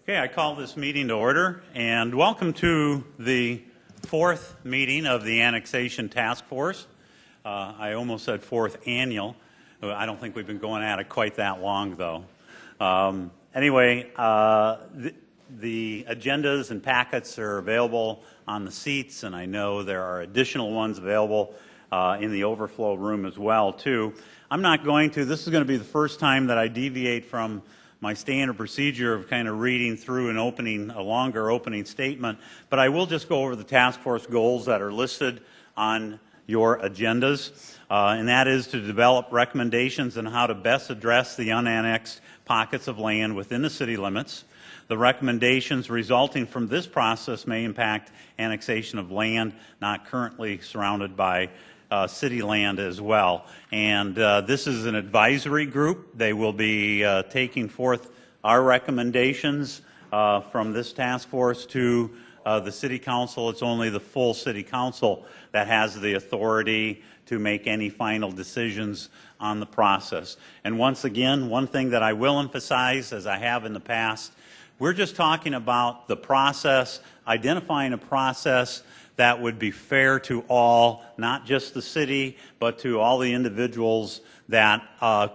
Okay, I call this meeting to order, and welcome to the fourth meeting of the Annexation Task Force. I almost said fourth annual. I don't think we've been going at it quite that long, though. Anyway, the agendas and packets are available on the seats, and I know there are additional ones available in the overflow room as well, too. This is going to be the first time that I deviate from my standard procedure of kind of reading through a longer opening statement, but I will just go over the task force goals that are listed on your agendas, and that is to develop recommendations on how to best address the unannexed pockets of land within the city limits. The recommendations resulting from this process may impact annexation of land not currently surrounded by city land as well. And this is an advisory group. They will be taking forth our recommendations from this task force to the City Council. It's only the full City Council that has the authority to make any final decisions on the process. And once again, one thing that I will emphasize, as I have in the past, we're just talking about the process, identifying a process that would be fair to all, not just the city, but to all the individuals that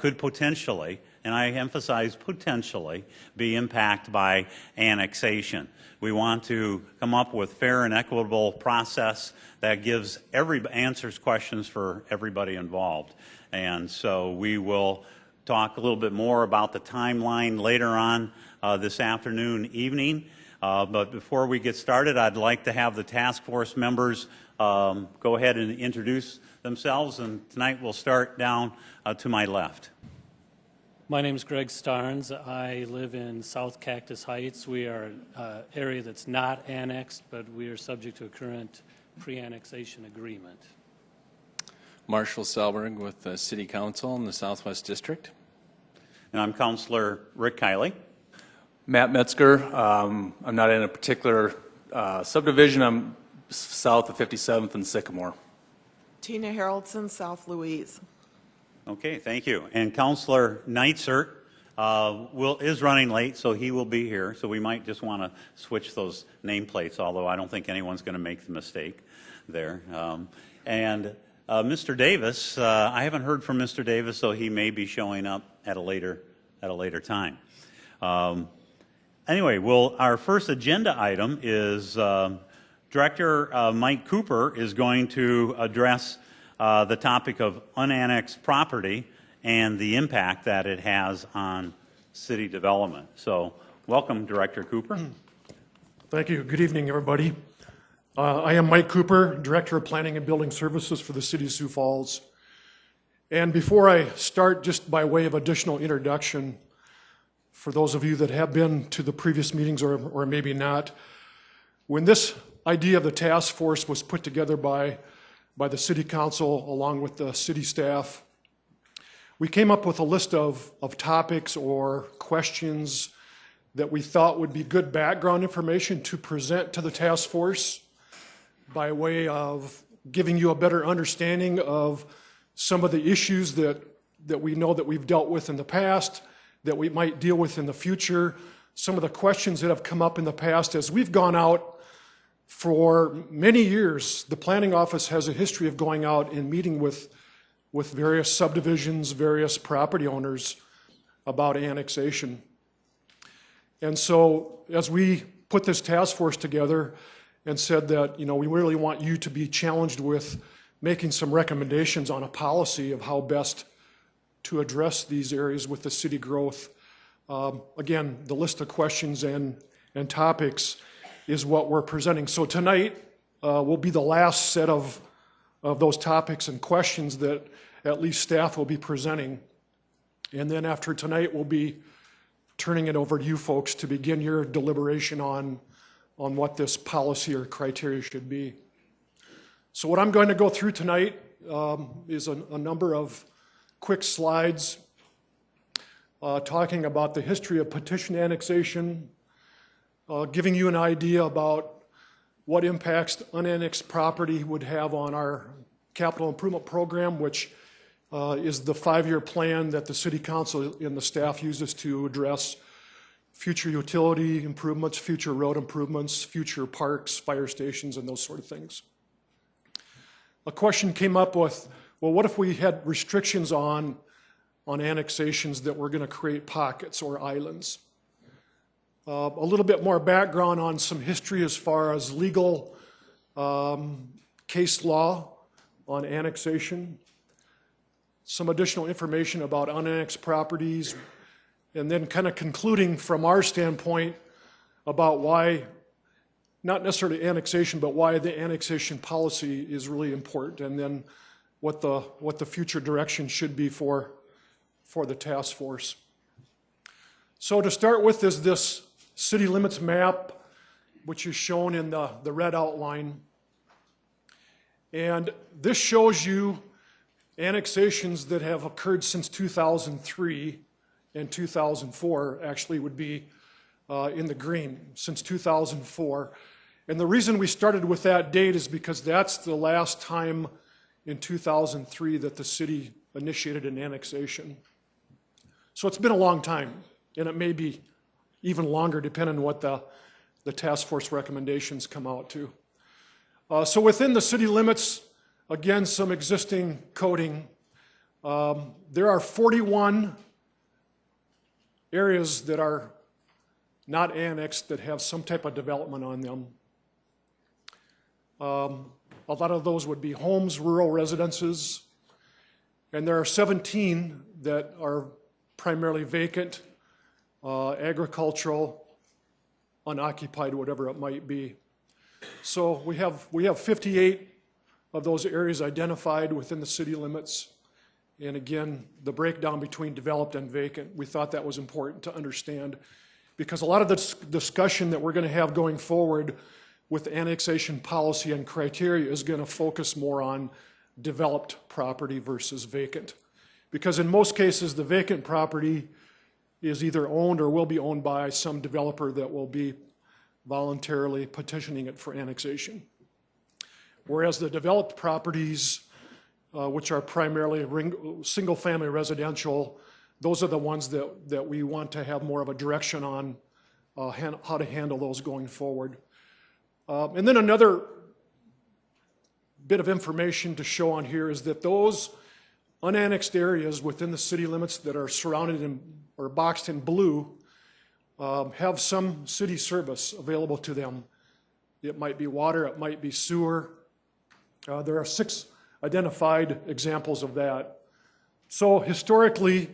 could potentially, and I emphasize potentially, be impacted by annexation. We want to come up with fair and equitable process that answers questions for everybody involved. And so we will talk a little bit more about the timeline later on this afternoon, evening. But before we get started, I'd like to have the task force members go ahead and introduce themselves. And tonight we'll start down to my left. My name is Greg Starnes. I live in South Cactus Heights. We are an area that's not annexed, but we are subject to a current pre-annexation agreement. Marshall Selberg with the City Council in the Southwest District. And I'm Councilor Rick Kiley. Matt Metzger. I'm not in a particular subdivision. I'm south of 57th and Sycamore. Tina Haroldson, South Louise. Okay, thank you. And Councilor Neitzer is running late, so he will be here. So we might just want to switch those nameplates, although I don't think anyone's going to make the mistake there. And Mr. Davis, I haven't heard from Mr. Davis, so he may be showing up at a later time. Anyway, our first agenda item is Director Mike Cooper is going to address the topic of unannexed property and the impact that it has on city development. So, welcome, Director Cooper. Thank you. Good evening, everybody. I am Mike Cooper, Director of Planning and Building Services for the City of Sioux Falls. And before I start, just by way of additional introduction, for those of you that have been to the previous meetings or maybe not, when this idea of the task force was put together by the City Council along with the city staff, we came up with a list of topics or questions that we thought would be good background information to present to the task force by way of giving you a better understanding of some of the issues that we know that we've dealt with in the past, that we might deal with in the future, some of the questions that have come up in the past. As we've gone out for many years, the planning office has a history of going out and meeting with various subdivisions, various property owners about annexation. And so as we put this task force together and said that, we really want you to be challenged with making some recommendations on a policy of how best to address these areas with the city growth. Again, the list of questions and topics is what we're presenting. So tonight will be the last set of those topics and questions that at least staff will be presenting. And then after tonight, we'll be turning it over to you folks to begin your deliberation on what this policy or criteria should be. So what I'm going to go through tonight is a number of quick slides talking about the history of petition annexation, giving you an idea about what impacts unannexed property would have on our capital improvement program, which is the 5-year plan that the City Council and the staff uses to address future utility improvements, future road improvements, future parks, fire stations, and those sort of things. A question came up with, well, what if we had restrictions on annexations that were going to create pockets or islands? A little bit more background on some history as far as legal case law on annexation, some additional information about unannexed properties, and then kind of concluding from our standpoint about why, not necessarily annexation, but why the annexation policy is really important, and then what the future direction should be for the task force. So to start with is this city limits map, which is shown in the red outline. And this shows you annexations that have occurred since 2003, and 2004 actually would be in the green, since 2004. And the reason we started with that date is because that's the last time in 2003 that the city initiated an annexation. So it's been a long time, and it may be even longer depending on what the task force recommendations come out to. So within the city limits, again, some existing coding. There are 41 areas that are not annexed that have some type of development on them. A lot of those would be homes, rural residences, and there are 17 that are primarily vacant, agricultural, unoccupied, whatever it might be. So we have 58 of those areas identified within the city limits. And again, the breakdown between developed and vacant, we thought that was important to understand, because a lot of the discussion that we're going to have going forward with annexation policy and criteria is going to focus more on developed property versus vacant. Because in most cases, the vacant property is either owned or will be owned by some developer that will be voluntarily petitioning it for annexation. Whereas the developed properties, which are primarily single-family residential, those are the ones that we want to have more of a direction on how to handle those going forward. And then another bit of information to show on here is that those unannexed areas within the city limits that are surrounded in or boxed in blue have some city service available to them. It might be water, it might be sewer. There are 6 identified examples of that. So historically,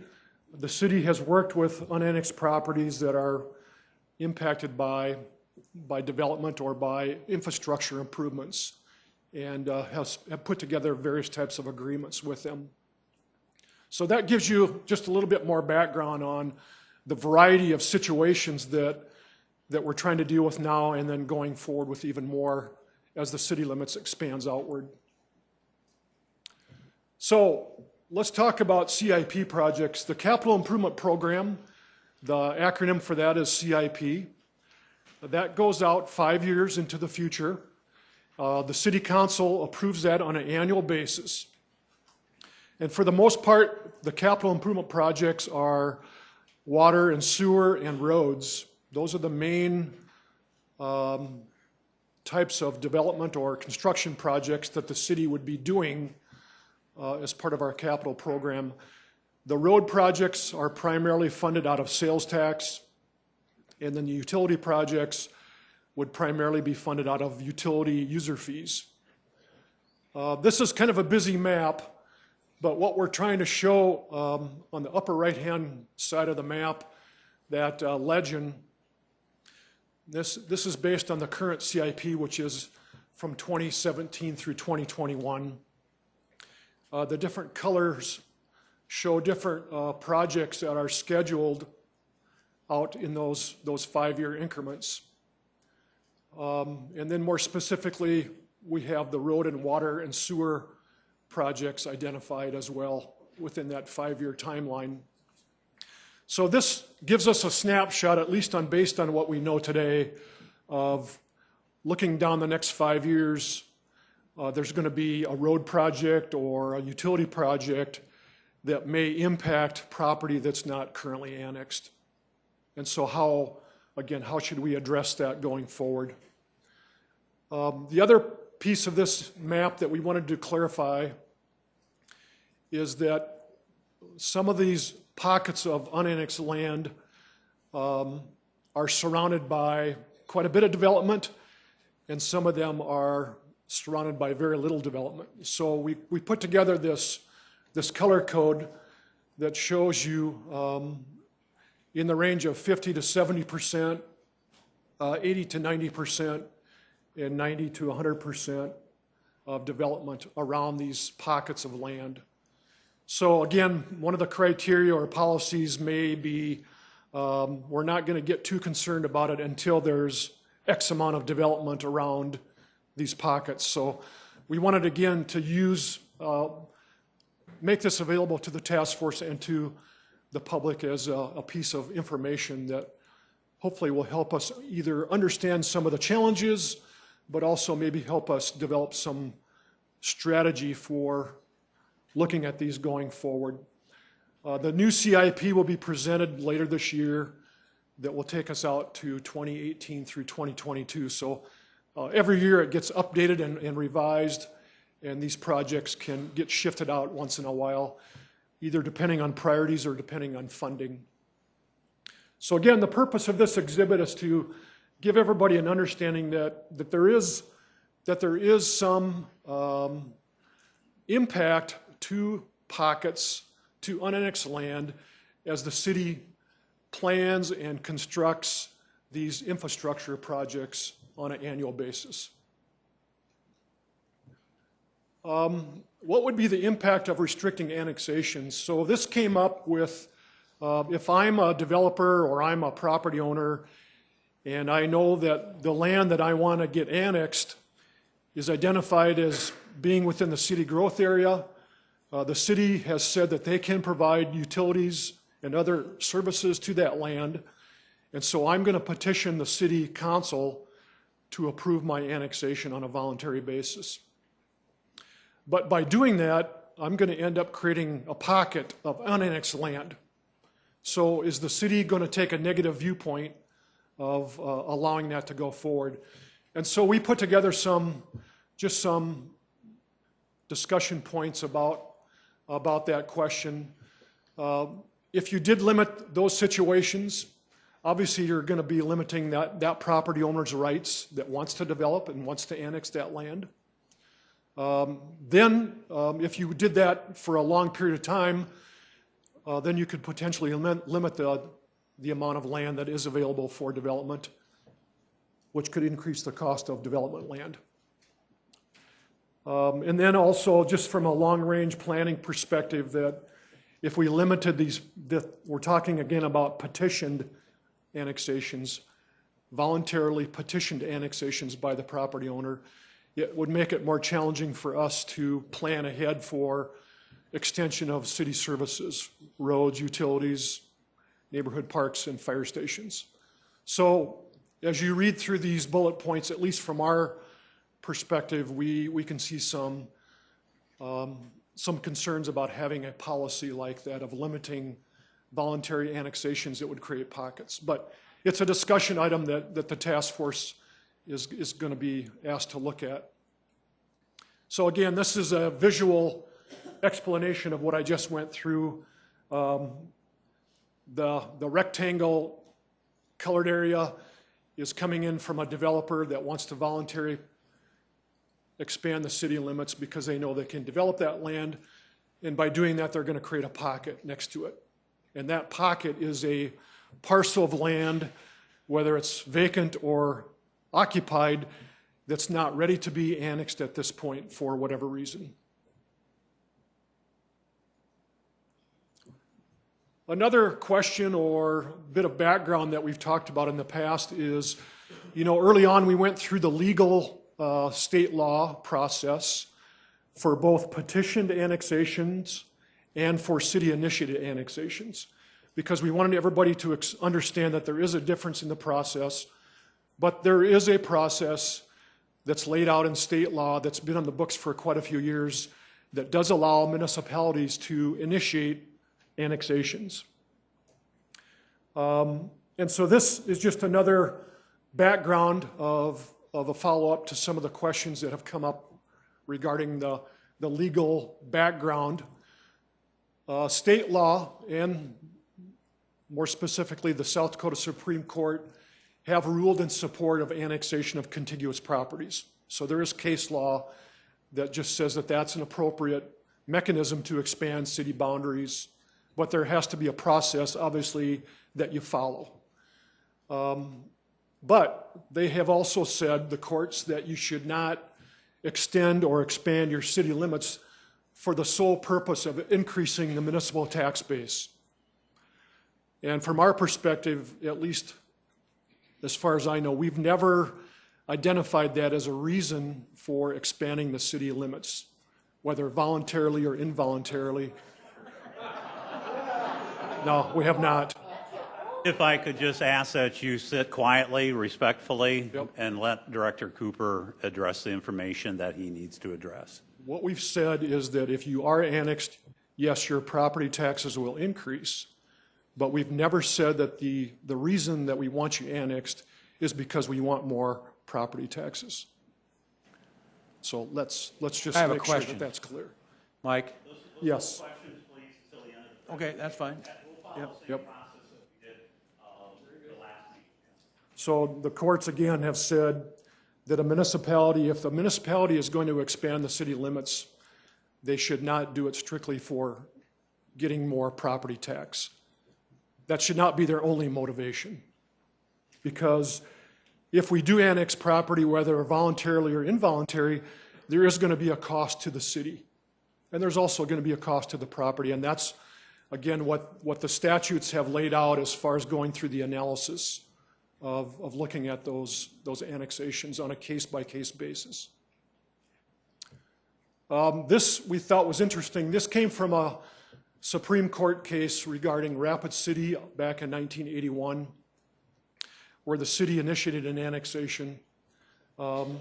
the city has worked with unannexed properties that are impacted by development or by infrastructure improvements, and have put together various types of agreements with them. So that gives you just a little bit more background on the variety of situations that we're trying to deal with now, and then going forward with even more as the city limits expands outward. So let's talk about CIP projects. The Capital Improvement Program, the acronym for that is CIP. That goes out 5 years into the future. The City Council approves that on an annual basis. And for the most part, the capital improvement projects are water and sewer and roads. Those are the main types of development or construction projects that the city would be doing as part of our capital program. The road projects are primarily funded out of sales tax, and then the utility projects would primarily be funded out of utility user fees. This is kind of a busy map, but what we're trying to show on the upper right-hand side of the map, that legend, this is based on the current CIP, which is from 2017 through 2021. The different colors show different projects that are scheduled out in those 5-year increments. And then more specifically, we have the road and water and sewer projects identified as well within that 5-year timeline. So this gives us a snapshot, at least based on what we know today, of looking down the next 5 years. There's going to be a road project or a utility project that may impact property that's not currently annexed. And so how should we address that going forward? The other piece of this map that we wanted to clarify is that some of these pockets of unannexed land are surrounded by quite a bit of development, and some of them are surrounded by very little development. So we put together this color code that shows you in the range of 50 to 70%, 80 to 90%, and 90 to 100% of development around these pockets of land. So again, one of the criteria or policies may be we're not going to get too concerned about it until there's X amount of development around these pockets. So we wanted again to make this available to the task force and to the public as a piece of information that hopefully will help us either understand some of the challenges, but also maybe help us develop some strategy for looking at these going forward. The new CIP will be presented later this year that will take us out to 2018 through 2022. So every year it gets updated and revised, and these projects can get shifted out once in a while, either depending on priorities or depending on funding. So again, the purpose of this exhibit is to give everybody an understanding that there is some impact to pockets, to unannexed land, as the city plans and constructs these infrastructure projects on an annual basis. What would be the impact of restricting annexations? So this came up with, if I'm a developer or I'm a property owner and I know that the land that I want to get annexed is identified as being within the city growth area, the city has said that they can provide utilities and other services to that land, and so I'm going to petition the city council to approve my annexation on a voluntary basis. But by doing that, I'm going to end up creating a pocket of unannexed land. So is the city going to take a negative viewpoint of allowing that to go forward? And so we put together some discussion points about that question. If you did limit those situations, obviously you're going to be limiting that property owner's rights that wants to develop and wants to annex that land. Then, if you did that for a long period of time, then you could potentially limit the amount of land that is available for development, which could increase the cost of development land. And then also, just from a long-range planning perspective, that if we limited we're talking again about petitioned annexations, voluntarily petitioned annexations by the property owner, it would make it more challenging for us to plan ahead for extension of city services, roads, utilities, neighborhood parks, and fire stations. So as you read through these bullet points, at least from our perspective, we can see some concerns about having a policy like that of limiting voluntary annexations that would create pockets. But it's a discussion item that the task force is going to be asked to look at. So again, this is a visual explanation of what I just went through. The rectangle colored area is coming in from a developer that wants to voluntarily expand the city limits because they know they can develop that land, and by doing that they're going to create a pocket next to it. And that pocket is a parcel of land, whether it's vacant or occupied, that's not ready to be annexed at this point for whatever reason. Another question or bit of background that we've talked about in the past is, early on we went through the legal state law process for both petitioned annexations and for city-initiated annexations, because we wanted everybody to understand that there is a difference in the process, but there is a process that's laid out in state law that's been on the books for quite a few years that does allow municipalities to initiate annexations. And so this is just another background of a follow-up to some of the questions that have come up regarding the legal background. State law, and more specifically the South Dakota Supreme Court, have ruled in support of annexation of contiguous properties. So there is case law that just says that that's an appropriate mechanism to expand city boundaries, but there has to be a process, obviously, that you follow. But they have also said, the courts, that you should not extend or expand your city limits for the sole purpose of increasing the municipal tax base. And from our perspective, at least as far as I know, we've never identified that as a reason for expanding the city limits, whether voluntarily or involuntarily. No, we have not. If I could just ask that you sit quietly, respectfully, Yep. and let Director Cooper address the information that he needs to address. What we've said is that if you are annexed, yes, your property taxes will increase, but we've never said that the reason that we want you annexed is because we want more property taxes. So let's just I have a make sure question. that that's clear. Mike? Yes. Okay, that's fine. Yep. So the courts again have said that a municipality, if the municipality is going to expand the city limits, they should not do it strictly for getting more property tax. That should not be their only motivation. Because if we do annex property, whether voluntarily or involuntary, there is going to be a cost to the city. And there's also going to be a cost to the property. And that's, again, what the statutes have laid out as far as going through the analysis of looking at those annexations on a case-by-case basis. This we thought was interesting. This came from a Supreme Court case regarding Rapid City back in 1981, where the city initiated an annexation. And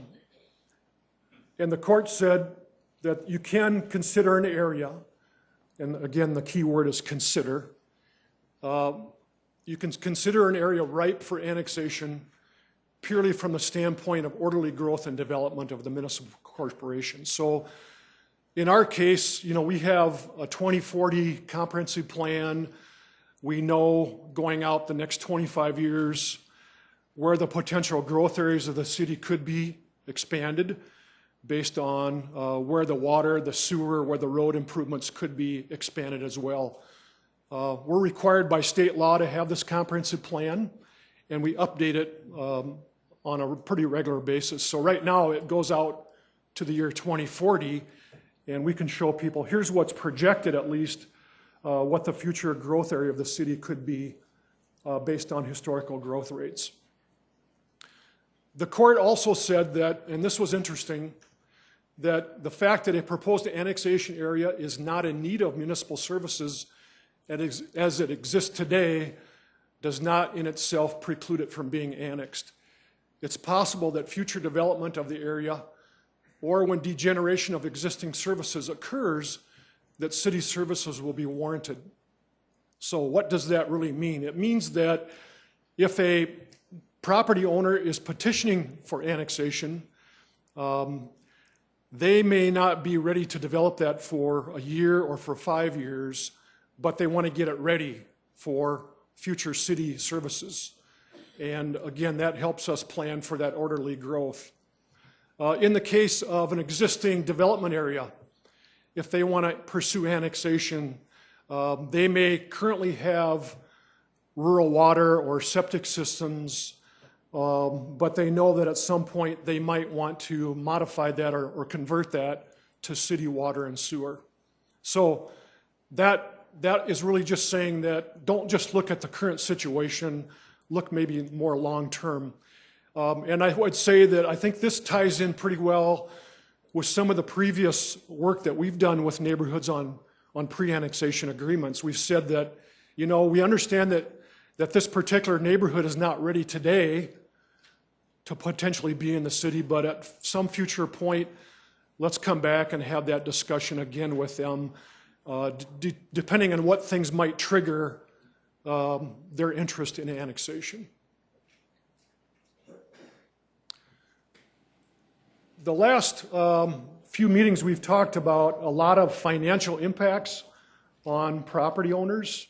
the court said that you can consider an area, and again, the key word is consider. You can consider an area ripe for annexation purely from the standpoint of orderly growth and development of the municipal corporation. So in our case, we have a 2040 comprehensive plan. We know going out the next 25 years where the potential growth areas of the city could be expanded based on where the water, the sewer, where the road improvements could be expanded as well. We're required by state law to have this comprehensive plan, and we update it on a pretty regular basis. So right now it goes out to the year 2040, and we can show people, here's what's projected at least, what the future growth area of the city could be based on historical growth rates. The court also said that, and this was interesting, that the fact that a proposed annexation area is not in need of municipal services as it exists today does not in itself preclude it from being annexed. It's possible that future development of the area, or when degeneration of existing services occurs, that city services will be warranted. So what does that really mean? It means that if a property owner is petitioning for annexation, they may not be ready to develop that for a year or for 5 years, but they want to get it ready for future city services. And again, that helps us plan for that orderly growth. In the case of an existing development area, if they want to pursue annexation, they may currently have rural water or septic systems, but they know that at some point they might want to modify that or convert that to city water and sewer. So that is really just saying that don't just look at the current situation, look maybe more long-term. And I would say that I think this ties in pretty well with some of the previous work that we've done with neighborhoods on pre-annexation agreements. We've said that, we understand that this particular neighborhood is not ready today to potentially be in the city, but at some future point, let's come back and have that discussion again with them, depending on what things might trigger their interest in annexation. The last few meetings we've talked about a lot of financial impacts on property owners.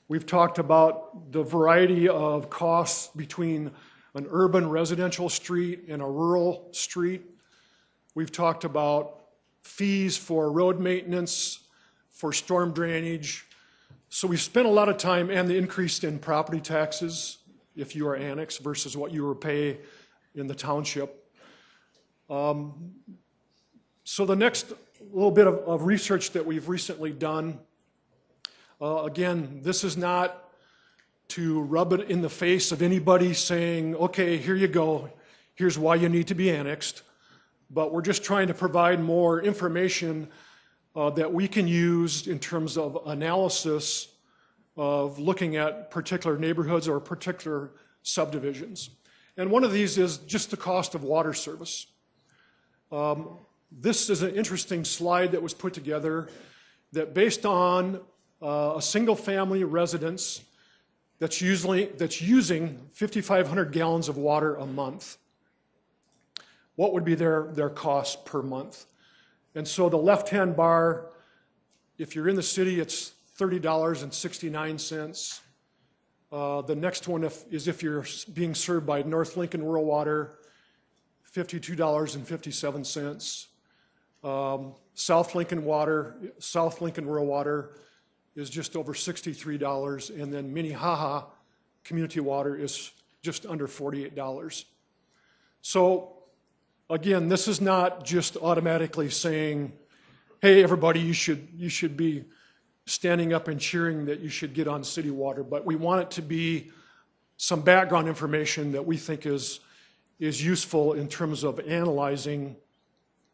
We've talked about the variety of costs between an urban residential street and a rural street. We've talked about fees for road maintenance, for storm drainage. So we've spent a lot of time, and the increase in property taxes if you are annexed versus what you would pay in the township. So the next little bit of research that we've recently done, again, this is not to rub it in the face of anybody saying, okay, here you go, here's why you need to be annexed. But we're just trying to provide more information that we can use in terms of analysis of looking at particular neighborhoods or particular subdivisions. And one of these is just the cost of water service. This is an interesting slide that was put together that based on a single family residence that's using 5,500 gallons of water a month, what would be their cost per month? And so the left-hand bar, if you're in the city, it's $30.69. The next one is if you're being served by North Lincoln Rural Water, $52.57. South Lincoln Rural Water is just over $63, and then Minnehaha Community Water is just under $48. So again, this is not just automatically saying, hey, everybody, you should be standing up and cheering that you should get on city water, but we want it to be some background information that we think is useful in terms of analyzing,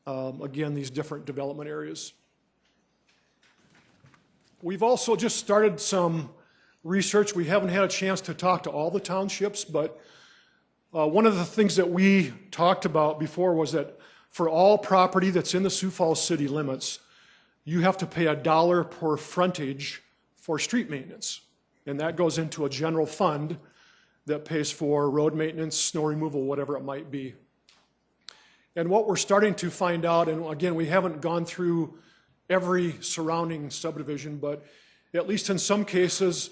again, these different development areas. We've also just started some research. We haven't had a chance to talk to all the townships, but one of the things that we talked about before was that for all property that's in the Sioux Falls city limits, you have to pay $1 per frontage for street maintenance. And that goes into a general fund that pays for road maintenance, snow removal, whatever it might be. And what we're starting to find out, and again, we haven't gone through every surrounding subdivision, but at least in some cases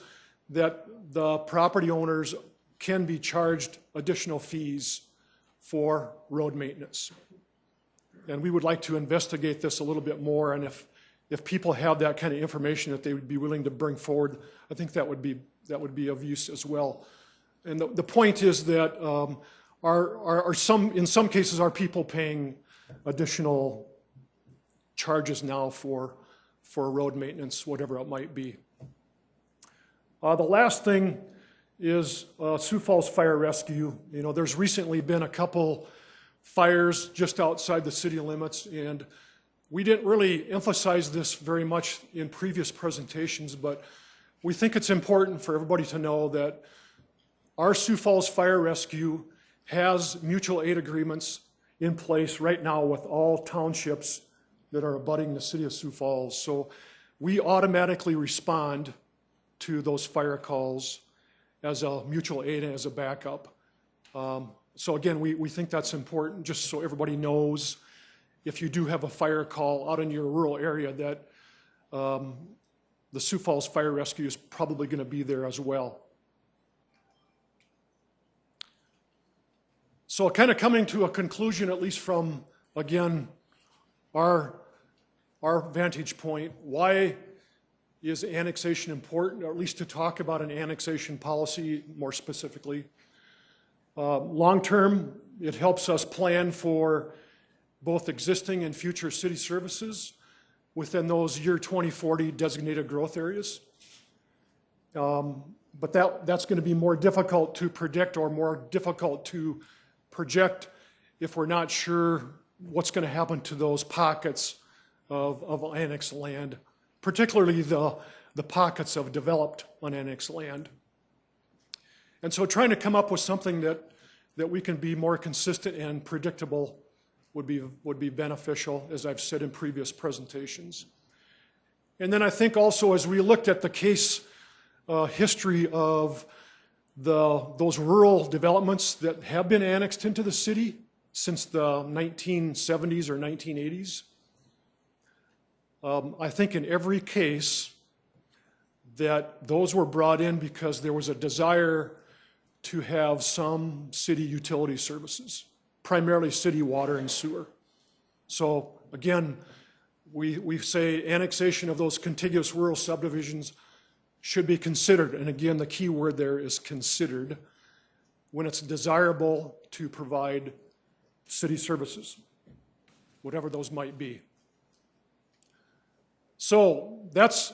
that the property owners can be charged additional fees for road maintenance. And we would like to investigate this a little bit more, and if people have that kind of information that they would be willing to bring forward, I think that would be of use as well. And the point is that in some cases are people paying additional charges now for road maintenance, whatever it might be. The last thing is Sioux Falls Fire Rescue. You know, there's recently been a couple fires just outside the city limits, and we didn't really emphasize this very much in previous presentations, but we think it's important for everybody to know that our Sioux Falls Fire Rescue has mutual aid agreements in place right now with all townships that are abutting the city of Sioux Falls. So we automatically respond to those fire calls as a mutual aid and as a backup. So again, we think that's important just so everybody knows if you do have a fire call out in your rural area that the Sioux Falls Fire Rescue is probably going to be there as well. So kind of coming to a conclusion, at least from, again, our vantage point, why is annexation important, or at least to talk about an annexation policy more specifically? Long term, it helps us plan for both existing and future city services within those year 2040 designated growth areas. But that's going to be more difficult to predict or more difficult to project if we're not sure what's going to happen to those pockets of annexed land, particularly the pockets of developed unannexed land. And so trying to come up with something that we can be more consistent and predictable would be beneficial, as I've said in previous presentations. And then I think also as we looked at the case history of those rural developments that have been annexed into the city since the 1970s or 1980s. I think in every case that those were brought in because there was a desire to have some city utility services, primarily city water and sewer. So again, we say annexation of those contiguous rural subdivisions should be considered, and again, the key word there is considered, when it's desirable to provide city services, whatever those might be. So that's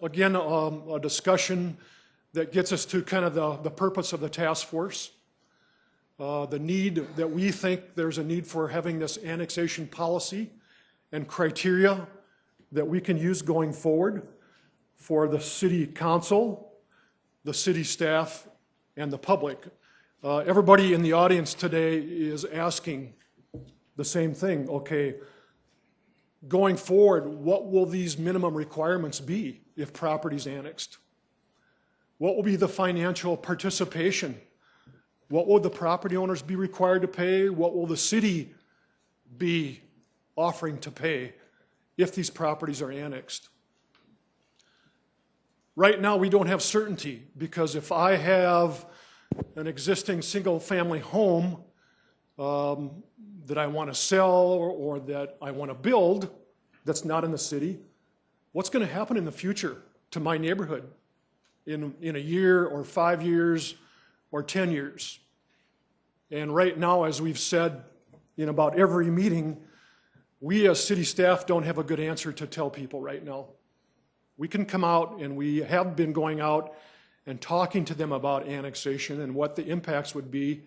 again a discussion that gets us to kind of the purpose of the task force, the need that we think there's a need for having this annexation policy and criteria that we can use going forward for the city council, the city staff, and the public. Everybody in the audience today is asking the same thing. Okay, going forward, what will these minimum requirements be if property's annexed? What will be the financial participation? What will the property owners be required to pay? What will the city be offering to pay if these properties are annexed? Right now, we don't have certainty, because if I have an existing single-family home that I want to sell or that I want to build that's not in the city, what's going to happen in the future to my neighborhood in a year or 5 years or 10 years? And right now, as we've said in about every meeting, we as city staff don't have a good answer to tell people right now. We can come out, and we have been going out and talking to them about annexation and what the impacts would be,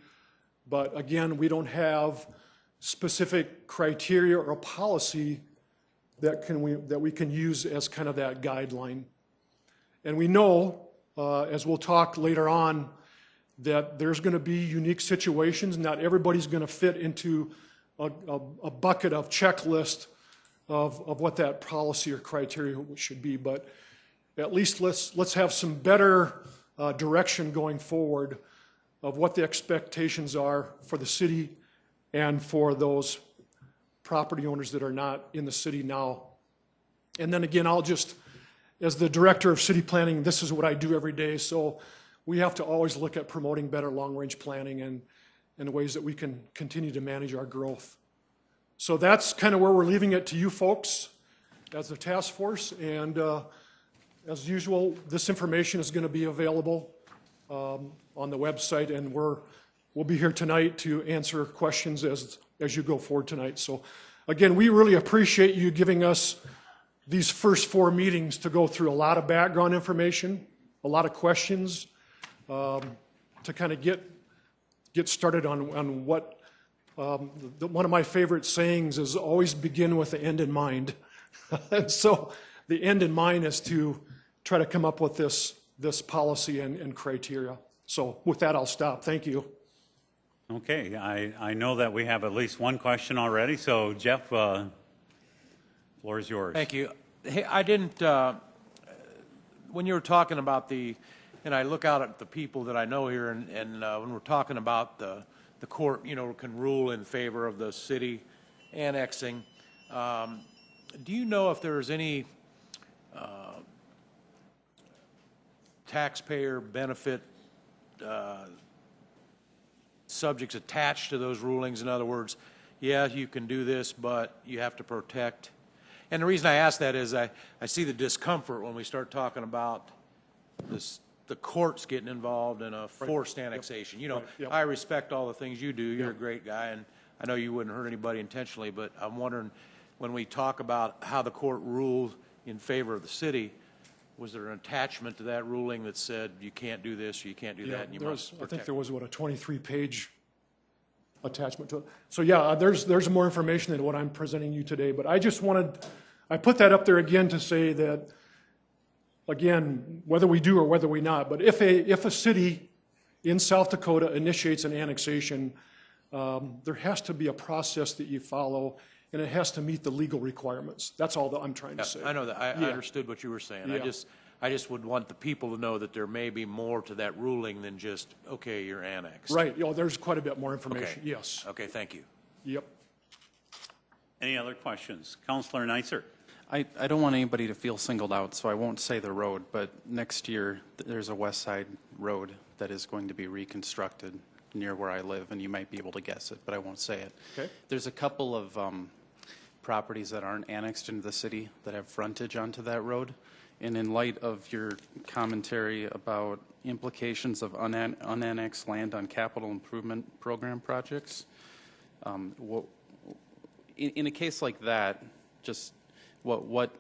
but again, we don't have specific criteria or policy that we can use as kind of that guideline. And we know, as we'll talk later on, that there's going to be unique situations. Not everybody's going to fit into a bucket of checklist of what that policy or criteria should be, but at least let's have some better direction going forward of what the expectations are for the city and for those property owners that are not in the city now. And then again, I'll just, as the director of city planning, this is what I do every day, so we have to always look at promoting better long-range planning and ways that we can continue to manage our growth. So that's kind of where we're leaving it to you folks as the task force. And as usual, this information is going to be available on the website, and we'll be here tonight to answer questions as you go forward tonight. So again, we really appreciate you giving us these first 4 meetings to go through a lot of background information, a lot of questions, to kind of get started on what one of my favorite sayings is always begin with the end in mind. And so the end in mind is to try to come up with this policy and criteria. So with that, I'll stop. Thank you. Okay, I know that we have at least one question already, so Jeff, floor is yours. Thank you. Hey, I didn't, when you were talking about and I look out at the people that I know here, and when we're talking about the court, can rule in favor of the city annexing, do you know if there's any taxpayer benefit subjects attached to those rulings? In other words, yeah, you can do this, but you have to protect. And the reason I ask that is I see the discomfort when we start talking about the courts getting involved in a forced annexation. Yep. I respect all the things you do. You're a great guy, and I know you wouldn't hurt anybody intentionally, but I'm wondering, when we talk about how the court ruled in favor of the city, was there an attachment to that ruling that said you can't do this or you can't do that, and you must protect? I think there was, a 23-page attachment to it. So yeah, there's more information than what I'm presenting you today, but I put that up there again to say that, again, whether we do or whether we not, but if a city in South Dakota initiates an annexation, there has to be a process that you follow, and it has to meet the legal requirements. That's all that I'm trying to say. I know that. I understood what you were saying. Yeah. I just would want the people to know that there may be more to that ruling than just, okay, you're annexed. Right, there's quite a bit more information, Okay. yes. Okay, thank you. Yep. Any other questions? Councilor Neitzer. I don't want anybody to feel singled out, so I won't say the road, but next year, there's a west side road that is going to be reconstructed near where I live, and you might be able to guess it, but I won't say it. Okay. There's a couple of properties that aren't annexed into the city that have frontage onto that road, and in light of your commentary about implications of unannexed land on capital improvement program projects, in a case like that, just what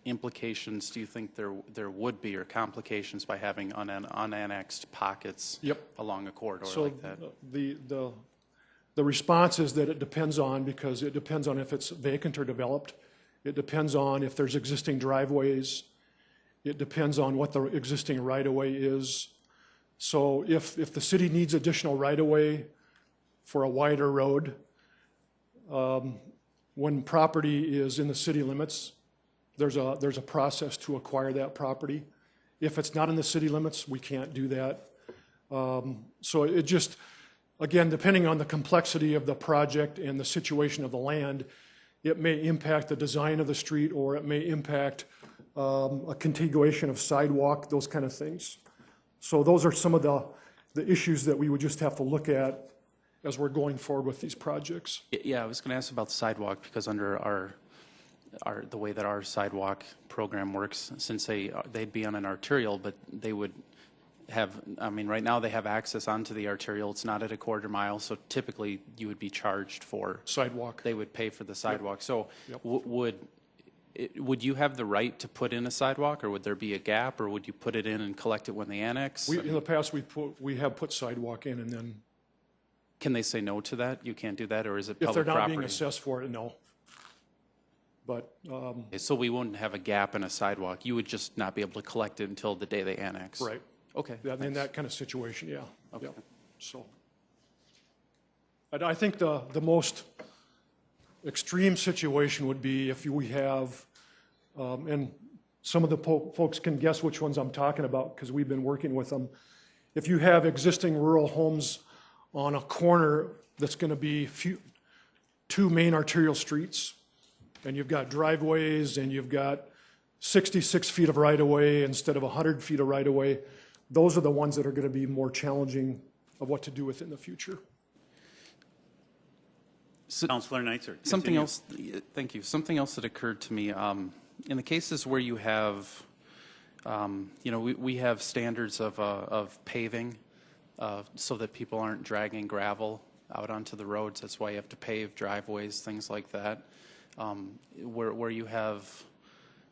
implications do you think there would be, or complications by having unannexed pockets along a corridor like that? So the response is that it depends on, because it depends on if it's vacant or developed. It depends on if there's existing driveways. It depends on what the existing right-of-way is. So if the city needs additional right-of-way for a wider road, when property is in the city limits, there's a process to acquire that property. If it's not in the city limits, we can't do that. So it just, again, depending on the complexity of the project and the situation of the land, it may impact the design of the street, or it may impact a contiguation of sidewalk, those kind of things. So those are some of the issues that we would just have to look at as we're going forward with these projects. Yeah, I was going to ask about the sidewalk, because under the way that our sidewalk program works, since they'd be on an arterial, but they would have, I mean, right now they have access onto the arterial. It's not at a quarter mile, so typically you would be charged for Sidewalk. They would pay for the sidewalk. So Yep. would you have the right to put in a sidewalk, or would there be a gap, or would you put it in and collect it when they annex? In the past, we have put sidewalk in, and then Can they say no to that? You can't do that, or is it if they're public not property? being assessed for it, no. But, Okay, so we wouldn't have a gap in a sidewalk. You would just not be able to collect it until the day they annex. right, Okay. in thanks. that kind of situation, yeah. Okay. Yep. So, I think the most extreme situation would be if we have, and some of the folks can guess which ones I'm talking about, because we've been working with them. If you have existing rural homes on a corner that's going to be two main arterial streets, and you've got driveways, and you've got 66 feet of right-of-way instead of 100 feet of right-of-way, those are the ones that are going to be more challenging of what to do with in the future. Councilor Neitzer. Something continue. else, thank you. Something else that occurred to me, in the cases where you have, we have standards of paving so that people aren't dragging gravel out onto the roads. That's why you have to pave driveways, things like that. Where you have,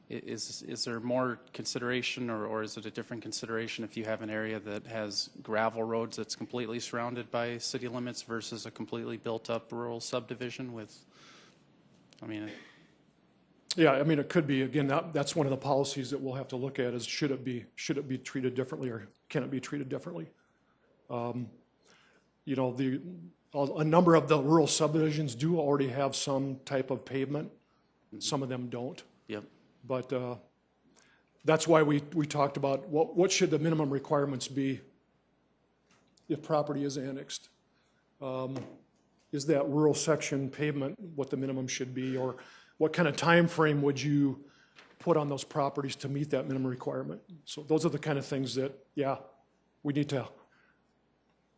is there more consideration, or is it a different consideration if you have an area that has gravel roads that's completely surrounded by city limits versus a completely built-up rural subdivision with, Yeah, I mean, it could be, again, that's one of the policies that we'll have to look at is should it be treated differently, or can it be treated differently? A number of the rural subdivisions do already have some type of pavement. Some of them don't. Yep. But that's why we talked about what should the minimum requirements be if property is annexed? Is that rural section pavement what the minimum should be, or what kind of time frame would you put on those properties to meet that minimum requirement? So those are the kind of things that, yeah, we need to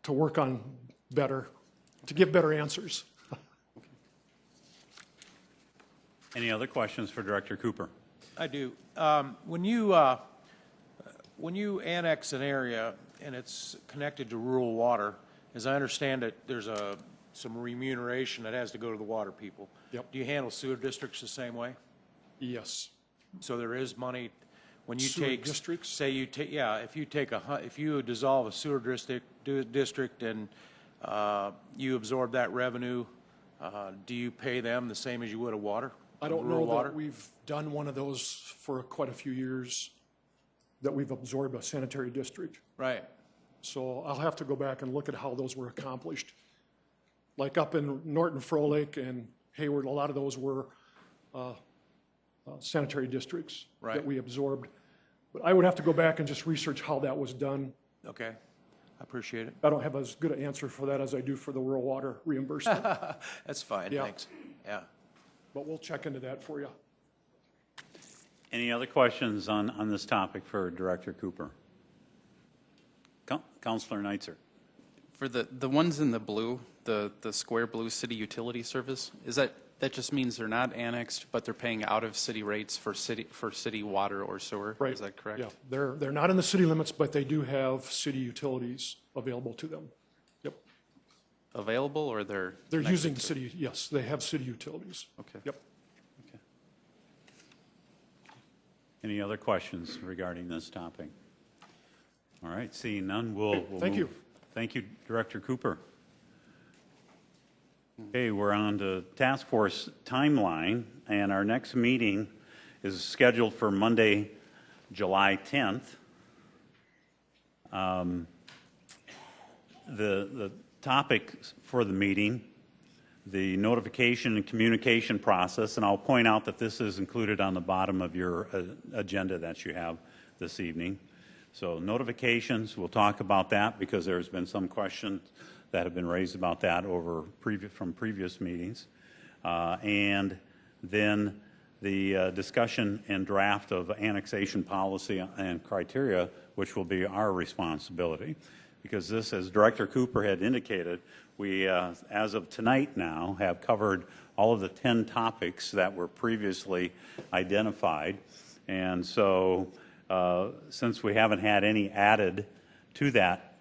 work on better, to give better answers. Any other questions for Director Cooper? I do. When you annex an area and it's connected to rural water, as I understand it, there's some remuneration that has to go to the water people. Yep. Do you handle sewer districts the same way? Yes. So there is money when you Sewer take districts? Say you take, yeah, if you dissolve a sewer district and you absorb that revenue, do you pay them the same as you would a water? I don't rural know water? that we've done one of those for quite a few years, that we've absorbed a sanitary district. Right. So I'll have to go back and look at how those were accomplished. Like up in Norton Froelich and Hayward, a lot of those were sanitary districts Right. that we absorbed. But I would have to go back and just research how that was done. Okay, I appreciate it. I don't have as good an answer for that as I do for the rural water reimbursement, That's fine, Yeah. thanks. Yeah. but we'll check into that for you. Any other questions on this topic for Director Cooper? Councilor Neitzer. For the ones in the blue, the square blue city utility service, is that just means they're not annexed, but they're paying out of city rates for city water or sewer? Right. Is that correct? Yeah, they're not in the city limits, but they do have city utilities available to them. Yep. Available, or they're They're connected using to? city, yes, they have city utilities. Okay. Yep. Okay. Any other questions regarding this topic? All right, seeing none, we'll Thank you. move. Thank you, Director Cooper. Okay, we're on to task force timeline, and our next meeting is scheduled for Monday, July 10th. The topic for the meeting, the notification and communication process, and I'll point out that this is included on the bottom of your agenda that you have this evening. So notifications, we'll talk about that because there's been some questions that have been raised about that from previous meetings. And then the discussion and draft of annexation policy and criteria, which will be our responsibility. Because this, as Director Cooper had indicated, we, as of tonight now, have covered all of the 10 topics that were previously identified. And so since we haven't had any added to that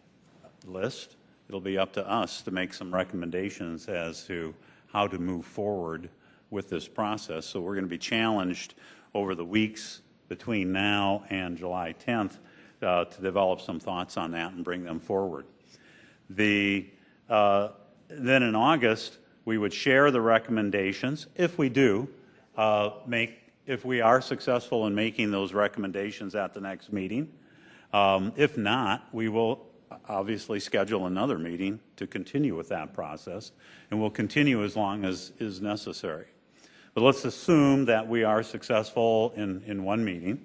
list, it'll be up to us to make some recommendations as to how to move forward with this process. So we're going to be challenged over the weeks between now and July 10th to develop some thoughts on that and bring them forward. Then in August, we would share the recommendations. If we do, if we are successful in making those recommendations at the next meeting. If not, we will obviously schedule another meeting to continue with that process, and we'll continue as long as is necessary. But let's assume that we are successful in one meeting.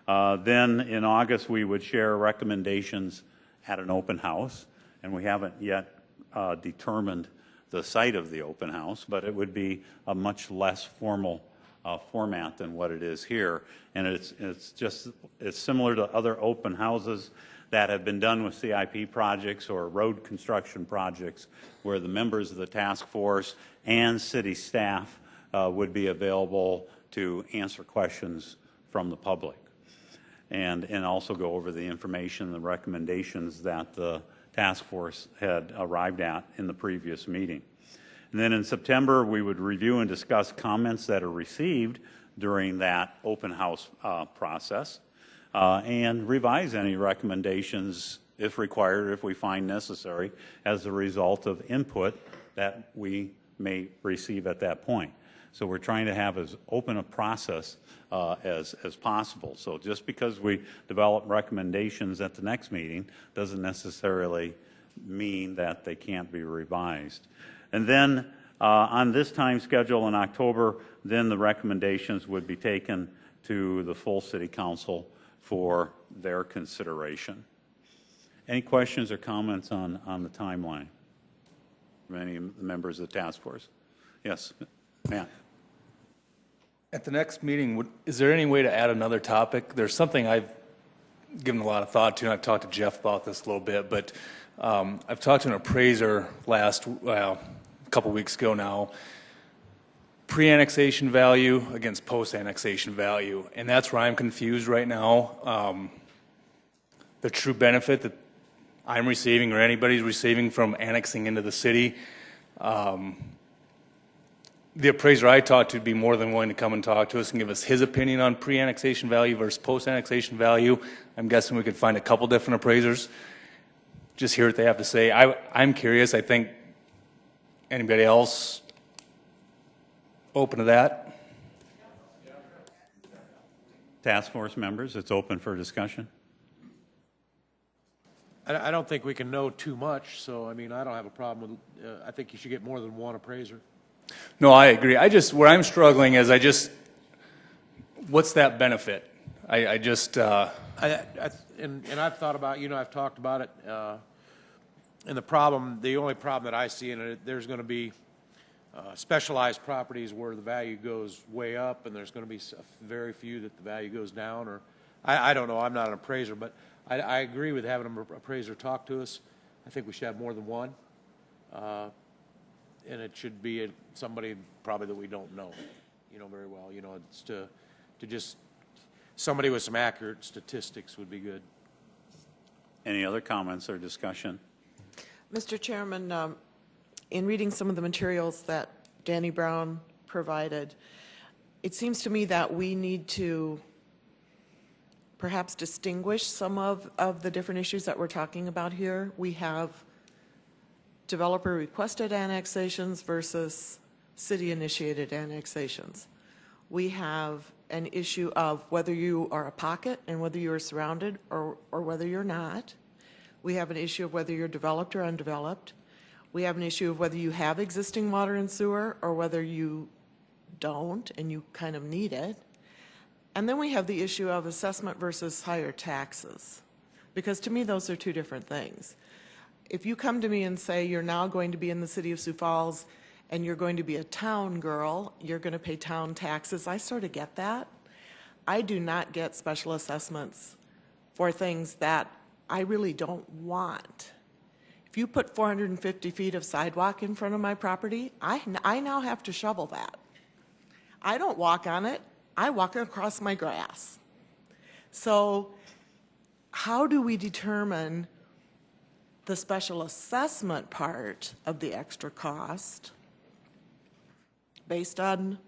Then in August, we would share recommendations at an open house, and we haven't yet determined the site of the open house, but it would be a much less formal format than what it is here. And it's similar to other open houses that have been done with CIP projects or road construction projects where the members of the task force and city staff would be available to answer questions from the public and also go over the information and the recommendations that the task force had arrived at in the previous meeting. And then in September, we would review and discuss comments that are received during that open house process and revise any recommendations if required, if we find necessary, as a result of input that we may receive at that point. So we're trying to have as open a process as possible. So just because we develop recommendations at the next meeting doesn't necessarily mean that they can't be revised. And then on this time schedule in October, then the recommendations would be taken to the full City Council for their consideration. Any questions or comments on the timeline from any members of the task force? Yes, Matt. At the next meeting, is there any way to add another topic? There's something I've given a lot of thought to, and I've talked to Jeff about this a little bit, but I've talked to an appraiser a couple weeks ago now, pre-annexation value against post-annexation value, and that's where I'm confused right now. The true benefit that I'm receiving or anybody's receiving from annexing into the city, the appraiser I talked to would be more than willing to come and talk to us and give us his opinion on pre-annexation value versus post-annexation value. I'm guessing we could find a couple different appraisers. Just hear what they have to say. I'm curious. I think anybody else open to that? Task force members, it's open for discussion. I don't think we can know too much, so I mean, I don't have a problem with, I think you should get more than one appraiser. No, I agree. Where I'm struggling is what's that benefit? I just, And I've thought about, I've talked about it, and the only problem that I see in it, there's going to be specialized properties where the value goes way up, and there's going to be very few that the value goes down, or I don't know. I'm not an appraiser, but I agree with having an appraiser talk to us. I think we should have more than one, and it should be somebody probably that we don't know, very well. It's to just somebody with some accurate statistics would be good. Any other comments or discussion? Mr. Chairman, in reading some of the materials that Danny Brown provided, it seems to me that we need to perhaps distinguish some of the different issues that we're talking about here. We have developer-requested annexations versus city-initiated annexations. We have an issue of whether you are a pocket and whether you are surrounded or whether you're not. We have an issue of whether you're developed or undeveloped. We have an issue of whether you have existing water and sewer or whether you don't and you kind of need it. And then we have the issue of assessment versus higher taxes, because to me those are two different things. If you come to me and say you're now going to be in the city of Sioux Falls and you're going to be a town girl, you're going to pay town taxes, I sort of get that. I do not get special assessments for things that I really don't want. If you put 450 feet of sidewalk in front of my property, I now have to shovel that. I don't walk on it, I walk across my grass. So how do we determine the special assessment part of the extra cost based on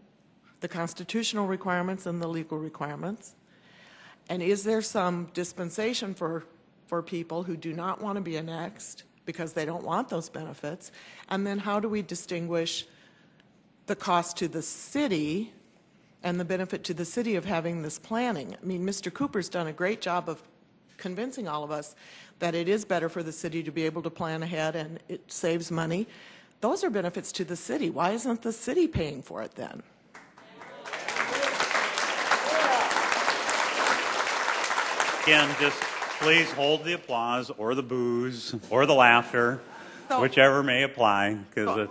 the constitutional requirements and the legal requirements? And is there some dispensation for people who do not want to be annexed because they don't want those benefits? And then how do we distinguish the cost to the city and the benefit to the city of having this planning? I mean, Mr. Cooper's done a great job of convincing all of us that it is better for the city to be able to plan ahead and it saves money. Those are benefits to the city. Why isn't the city paying for it then? Again, just please hold the applause or the boos or the laughter, whichever may apply, because it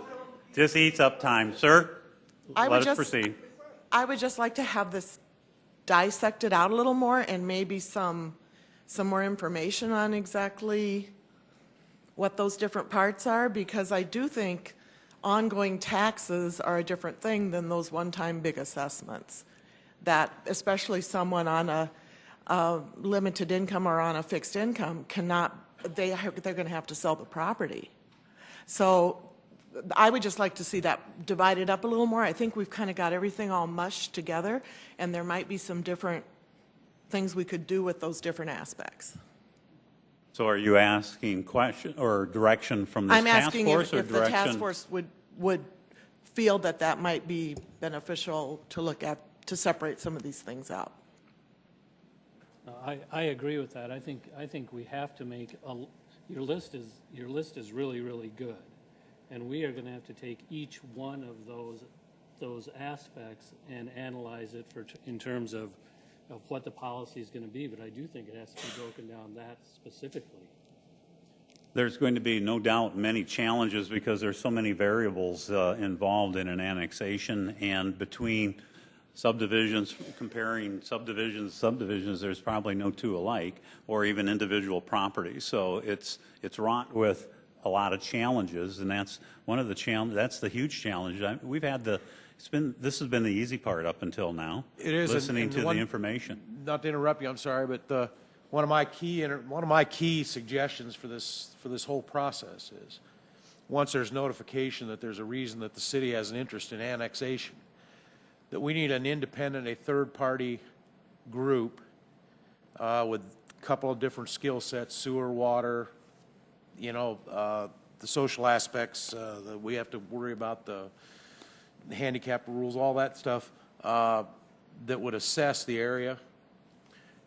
just eats up time. Sir, let us proceed. I would just like to have this dissected out a little more and maybe some more information on exactly what those different parts are, because I do think ongoing taxes are a different thing than those one-time big assessments, that especially someone on a limited income or on a fixed income cannot, they're going to have to sell the property. So I would just like to see that divided up a little more. I think we've kind of got everything all mushed together, and there might be some different things we could do with those different aspects. So are you asking question or direction from this task force? I'm asking if the task force would feel that that might be beneficial to look at, to separate some of these things out. I agree with that. I think we have to make your list is really, really good, and we are going to have to take each one of those aspects and analyze it in terms of what the policy is going to be. But I do think it has to be broken down that specifically. There's going to be no doubt many challenges because there's so many variables involved in an annexation, and between subdivisions, comparing subdivisions, there's probably no two alike, or even individual properties. So it's wrought with a lot of challenges, and that's one of the challenges. That's the huge challenge. We've had this has been the easy part up until now. It is listening to the information. Not to interrupt you, I'm sorry, but one of my key suggestions for this whole process is, once there's notification that there's a reason that the city has an interest in annexation, that we need an independent, a third-party group with a couple of different skill sets, sewer, water, the social aspects that we have to worry about, the handicap rules, all that stuff, that would assess the area.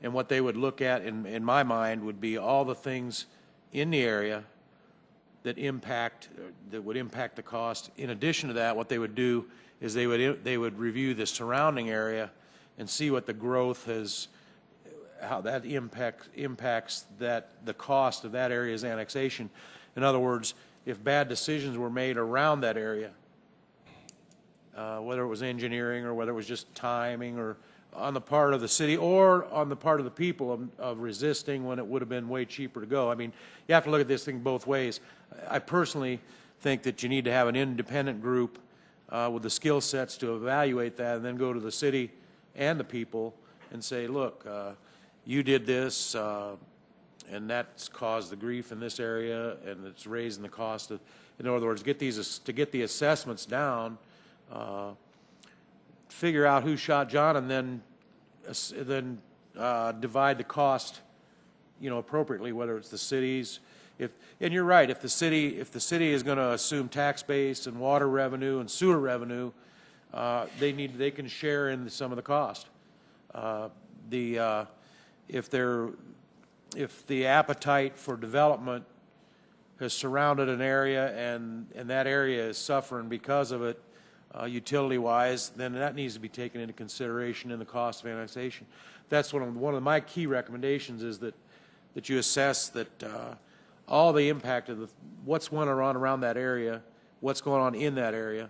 And what they would look at, in my mind, would be all the things in the area that would impact the cost. In addition to that, what they would do is they would review the surrounding area and see what the growth that impacts the cost of that area's annexation. In other words, if bad decisions were made around that area, whether it was engineering or whether it was just timing or on the part of the city or on the part of the people of resisting when it would have been way cheaper to go. I mean, you have to look at this thing both ways. I personally think that you need to have an independent group with the skill sets to evaluate that and then go to the city and the people and say, look, you did this and that's caused the grief in this area and it's raising the cost of, in other words, get the assessments down, figure out who shot John, and then divide the cost, appropriately, whether it's the cities. And you're right, if the city is going to assume tax base and water revenue and sewer revenue, they can share in some of the cost. If the appetite for development has surrounded an area and that area is suffering because of it, utility-wise, then that needs to be taken into consideration in the cost of annexation. That's one of my key recommendations is that you assess that all the impact of what's going on around that area, what's going on in that area,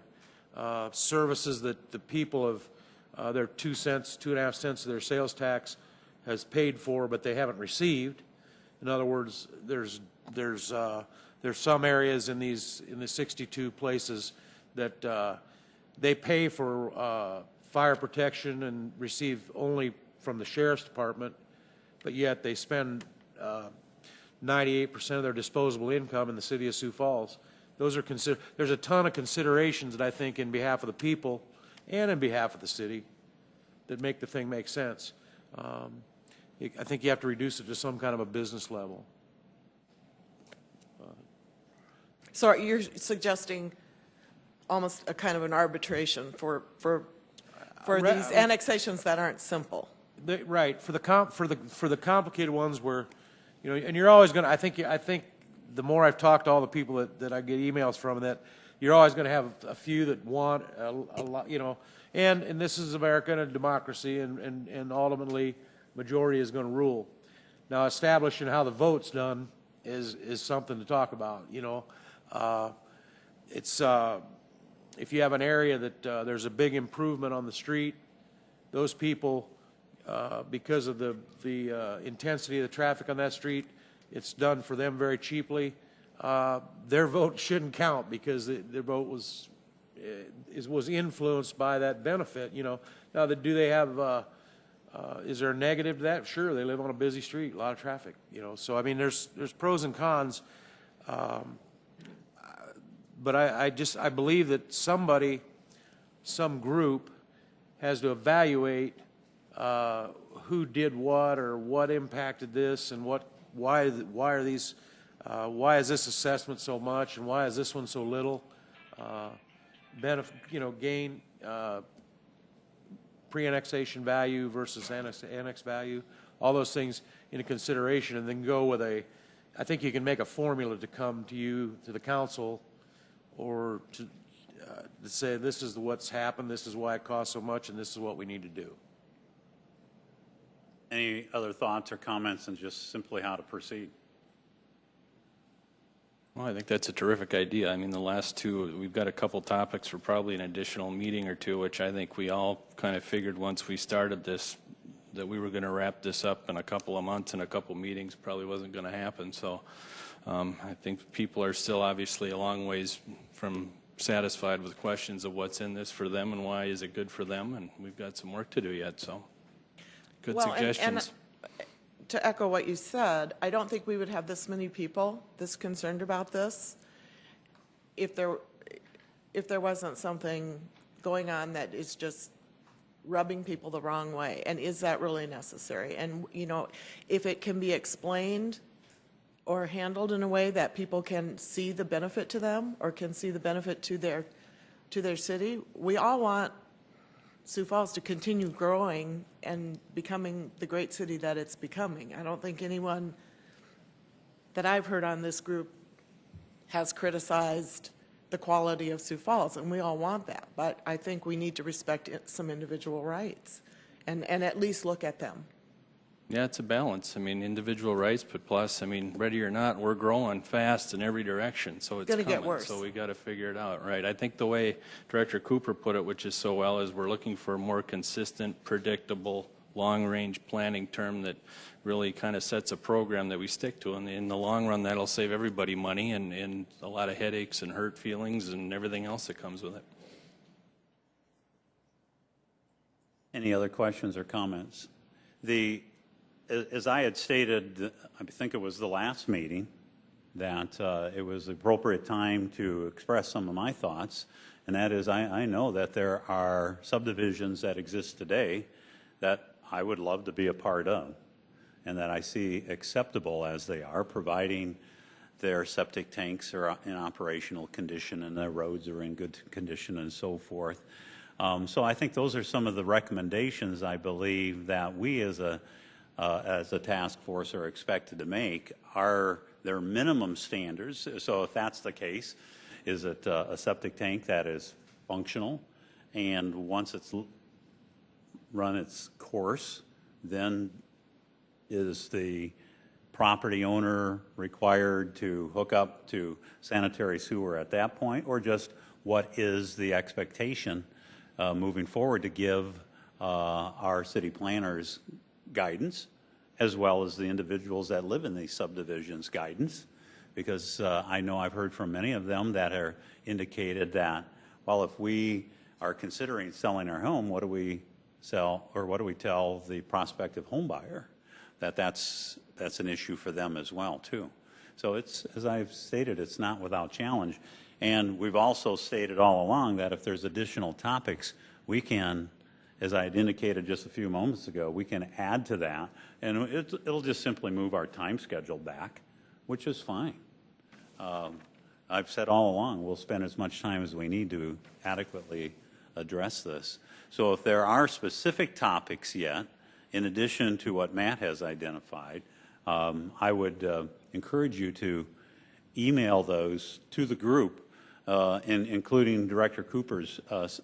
services that the people of their 2.5 cents of their sales tax has paid for, but they haven't received. In other words, there's some areas in the 62 places that they pay for fire protection and receive only from the sheriff's department, but yet they spend 98% of their disposable income in the city of Sioux Falls. There's a ton of considerations that I think in behalf of the people and in behalf of the city that make the thing make sense. I think you have to reduce it to some kind of a business level. So you're suggesting almost a kind of an arbitration for these annexations that aren't simple. Right, for the complicated ones where, and you're always going to. I think the more I've talked to all the people that I get emails from, that you're always going to have a few that want a lot, and this is America and a democracy, and ultimately majority is going to rule. Now, establishing how the vote's done is something to talk about. It's if you have an area that there's a big improvement on the street, those people, because of the intensity of the traffic on that street, it's done for them very cheaply. Their vote shouldn't count because their vote was influenced by that benefit. Now, do they have? Is there a negative to that? Sure, they live on a busy street, a lot of traffic. So I mean, there's pros and cons. But I believe that some group has to evaluate who did what or what impacted this and why is this assessment so much and why is this one so little? Gain pre-annexation value versus annex value, all those things into consideration, and then go with I think you can make a formula to come to the council, or to say this is what's happened, this is why it costs so much, and this is what we need to do. Any other thoughts or comments on just simply how to proceed? Well, I think that's a terrific idea. I mean, the last two, we've got a couple topics for probably an additional meeting or two, which I think we all kind of figured once we started this that we were going to wrap this up in a couple of months and a couple meetings. Probably wasn't going to happen. So I think people are still obviously a long ways from satisfied with questions of what's in this for them and why is it good for them, and we've got some work to do yet. So good suggestions. And to echo what you said, I don't think we would have this many people this concerned about this if there wasn't something going on that is just rubbing people the wrong way. And is that really necessary? And if it can be explained or handled in a way that people can see the benefit to them or can see the benefit to their city, we all want Sioux Falls to continue growing and becoming the great city that it's becoming. I don't think anyone that I've heard on this group has criticized the quality of Sioux Falls, and we all want that. But I think we need to respect some individual rights and at least look at them. Yeah, it's a balance. I mean, individual rights, but plus, I mean, ready or not, we're growing fast in every direction, so it's Gonna coming. get worse. So we got to figure it out, right? I think the way Director Cooper put it, which is so well, is we're looking for a more consistent, predictable, long-range planning term that really kind of sets a program that we stick to. And in the long run, that'll save everybody money and a lot of headaches and hurt feelings and everything else that comes with it. Any other questions or comments? As I had stated, I think it was the last meeting, that it was the appropriate time to express some of my thoughts, and that is I know that there are subdivisions that exist today that I would love to be a part of, and that I see acceptable as they are, providing their septic tanks are in operational condition and their roads are in good condition and so forth. So I think those are some of the recommendations I believe that we as a task force are expected to make. Are there minimum standards? So if that's the case, is it a septic tank that is functional, and once it's run its course, then is the property owner required to hook up to sanitary sewer at that point, or just what is the expectation moving forward to give our city planners guidance, as well as the individuals that live in these subdivisions guidance? Because I know I've heard from many of them that are indicated that, well, if we are considering selling our home, what do we sell, or what do we tell the prospective home buyer? That's an issue for them as well too. So it's, as I've stated, it's not without challenge. And we've also stated all along that if there's additional topics, we can, as I had indicated just a few moments ago, we can add to that, and it'll just simply move our time schedule back, which is fine. I've said all along, we'll spend as much time as we need to adequately address this. So if there are specific topics yet, in addition to what Matt has identified, I would encourage you to email those to the group, including Director Cooper's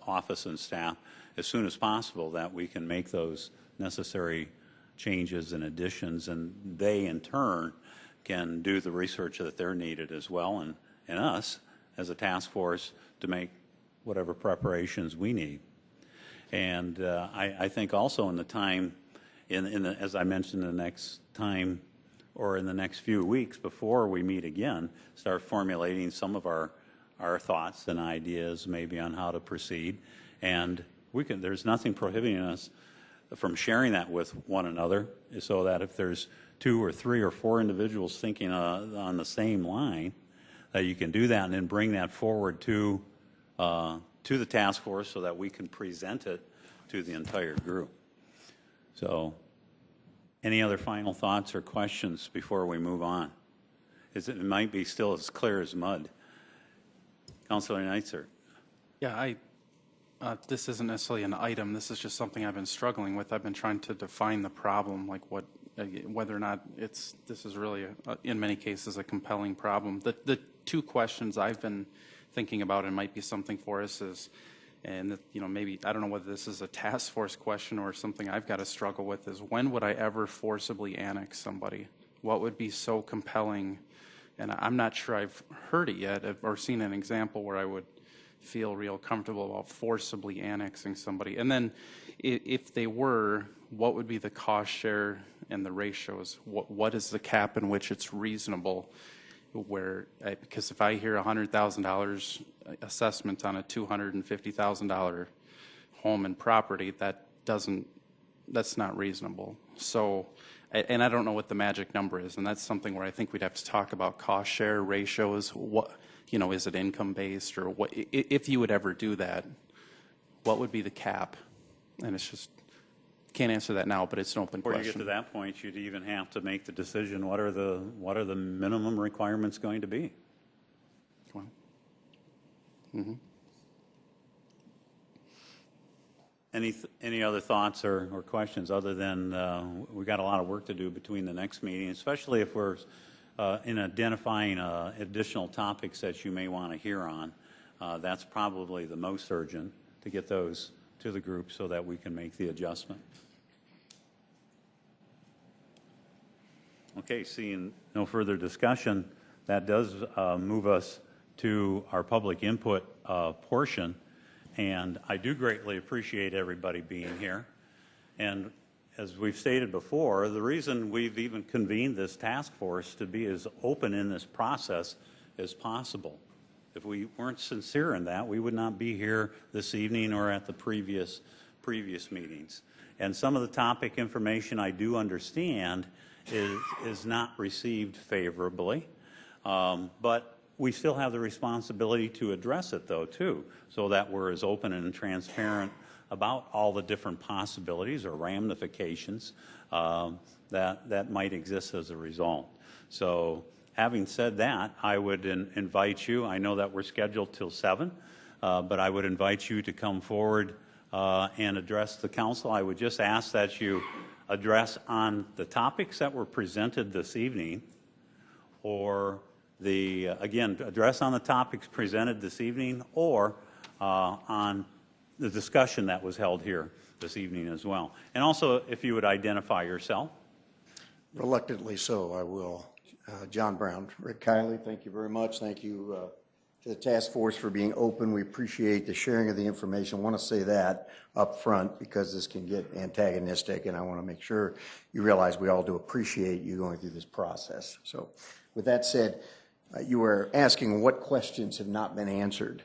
office and staff, as soon as possible, that we can make those necessary changes and additions, and they in turn can do the research that they're needed as well, and us as a task force to make whatever preparations we need. And I think also in the time, as I mentioned, the next time or in the next few weeks before we meet again, start formulating some of our thoughts and ideas maybe on how to proceed. And there's nothing prohibiting us from sharing that with one another, so that if there's 2 or 3 or 4 individuals thinking on the same line, that you can do that and then bring that forward to the task force so that we can present it to the entire group. So any other final thoughts or questions before we move on? It might be still as clear as mud. Councilor Neitzer. Yeah, this isn't necessarily an item. This is just something I've been struggling with. I've been trying to define the problem, like whether or not this is really, in many cases, a compelling problem. The 2 questions I've been thinking about, and might be something for us, is, and maybe, I don't know whether this is a task force question or something I've got to struggle with, is when would I ever forcibly annex somebody? What would be so compelling? And I'm not sure I've heard it yet or seen an example where I would feel real comfortable about forcibly annexing somebody. And then if they were, what would be the cost share and the ratios? What is the cap in which it's reasonable? Because if I hear $100,000 assessment on a $250,000 home and property, that's not reasonable. So, and I don't know what the magic number is, and that's something where I think we'd have to talk about cost share ratios. Is it income based, or what? If you would ever do that, what would be the cap? And it's just, can't answer that now, but it's an open question. Before you get to that point, you'd even have to make the decision, what are the minimum requirements going to be? Well, mm-hmm. Any other thoughts or questions, other than we got a lot of work to do between the next meeting, especially if we're in identifying additional topics that you may want to hear on. That's probably the most urgent, to get those to the group so that we can make the adjustment. Okay, seeing no further discussion, that does move us to our public input portion. And I do greatly appreciate everybody being here. And as we've stated before, the reason we've even convened this task force to be as open in this process as possible. If we weren't sincere in that, we would not be here this evening or at the previous meetings. And some of the topic information I do understand is not received favorably, but we still have the responsibility to address it, though, too, so that we're as open and transparent about all the different possibilities or ramifications that might exist as a result. So having said that, I would invite you, I know that we're scheduled till 7, but I would invite you to come forward and address the council. I would just ask that you address on the topics that were presented this evening, or again, address on the topics presented this evening, or on the discussion that was held here this evening as well. And also, if you would identify yourself. Reluctantly so, I will. John Brown. Rick Kiley, thank you very much. Thank you to the task force for being open. We appreciate the sharing of the information. I want to say that up front because this can get antagonistic, and I want to make sure you realize we all do appreciate you going through this process. So with that said, you were asking what questions have not been answered.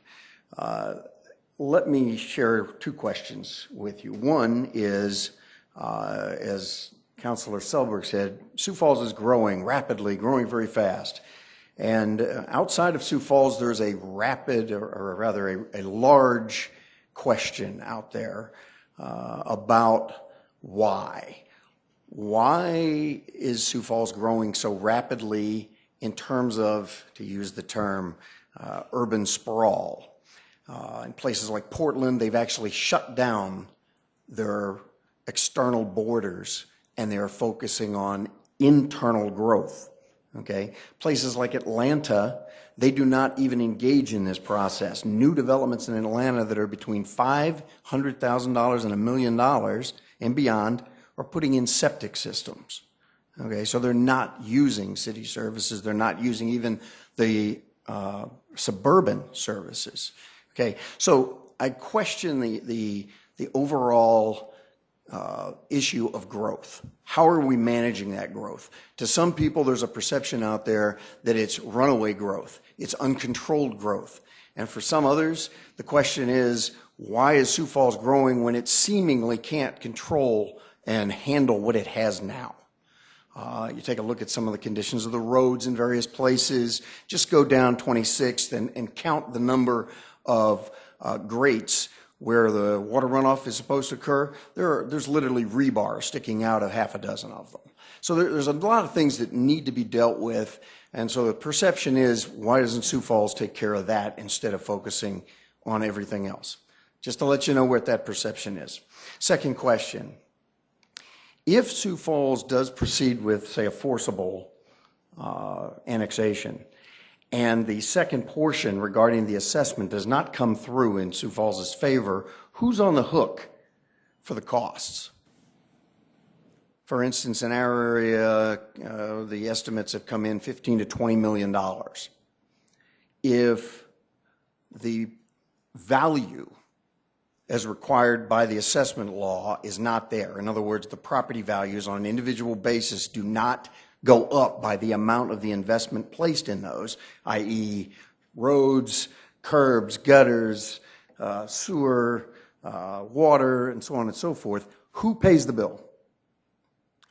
Let me share 2 questions with you. One is, as Councilor Selberg said, Sioux Falls is growing rapidly, growing very fast. And outside of Sioux Falls, there's a rapid, or rather a large question out there about why. Why is Sioux Falls growing so rapidly in terms of, to use the term, urban sprawl? In places like Portland, they've actually shut down their external borders and they're focusing on internal growth. Okay? Places like Atlanta, they do not even engage in this process. New developments in Atlanta that are between $500,000 and $1 million and beyond are putting in septic systems. Okay, so they're not using city services. They're not using even the suburban services. Okay, so I question the overall issue of growth. How are we managing that growth? To some people, there's a perception out there that it's runaway growth. It's uncontrolled growth. And for some others, the question is, why is Sioux Falls growing when it seemingly can't control and handle what it has now? You take a look at some of the conditions of the roads in various places. Just go down 26th and count the number of grates where the water runoff is supposed to occur. There's literally rebar sticking out of half a dozen of them. So there's a lot of things that need to be dealt with. And so the perception is, why doesn't Sioux Falls take care of that instead of focusing on everything else? Just to let you know what that perception is. Second question. If Sioux Falls does proceed with, say, a forcible annexation, and the second portion regarding the assessment does not come through in Sioux Falls' favor, who's on the hook for the costs? For instance, in our area, the estimates have come in $15 to $20 million. If the value as required by the assessment law is not there, in other words, the property values on an individual basis do not go up by the amount of the investment placed in those, i.e. roads, curbs, gutters, sewer, water, and so on and so forth, who pays the bill?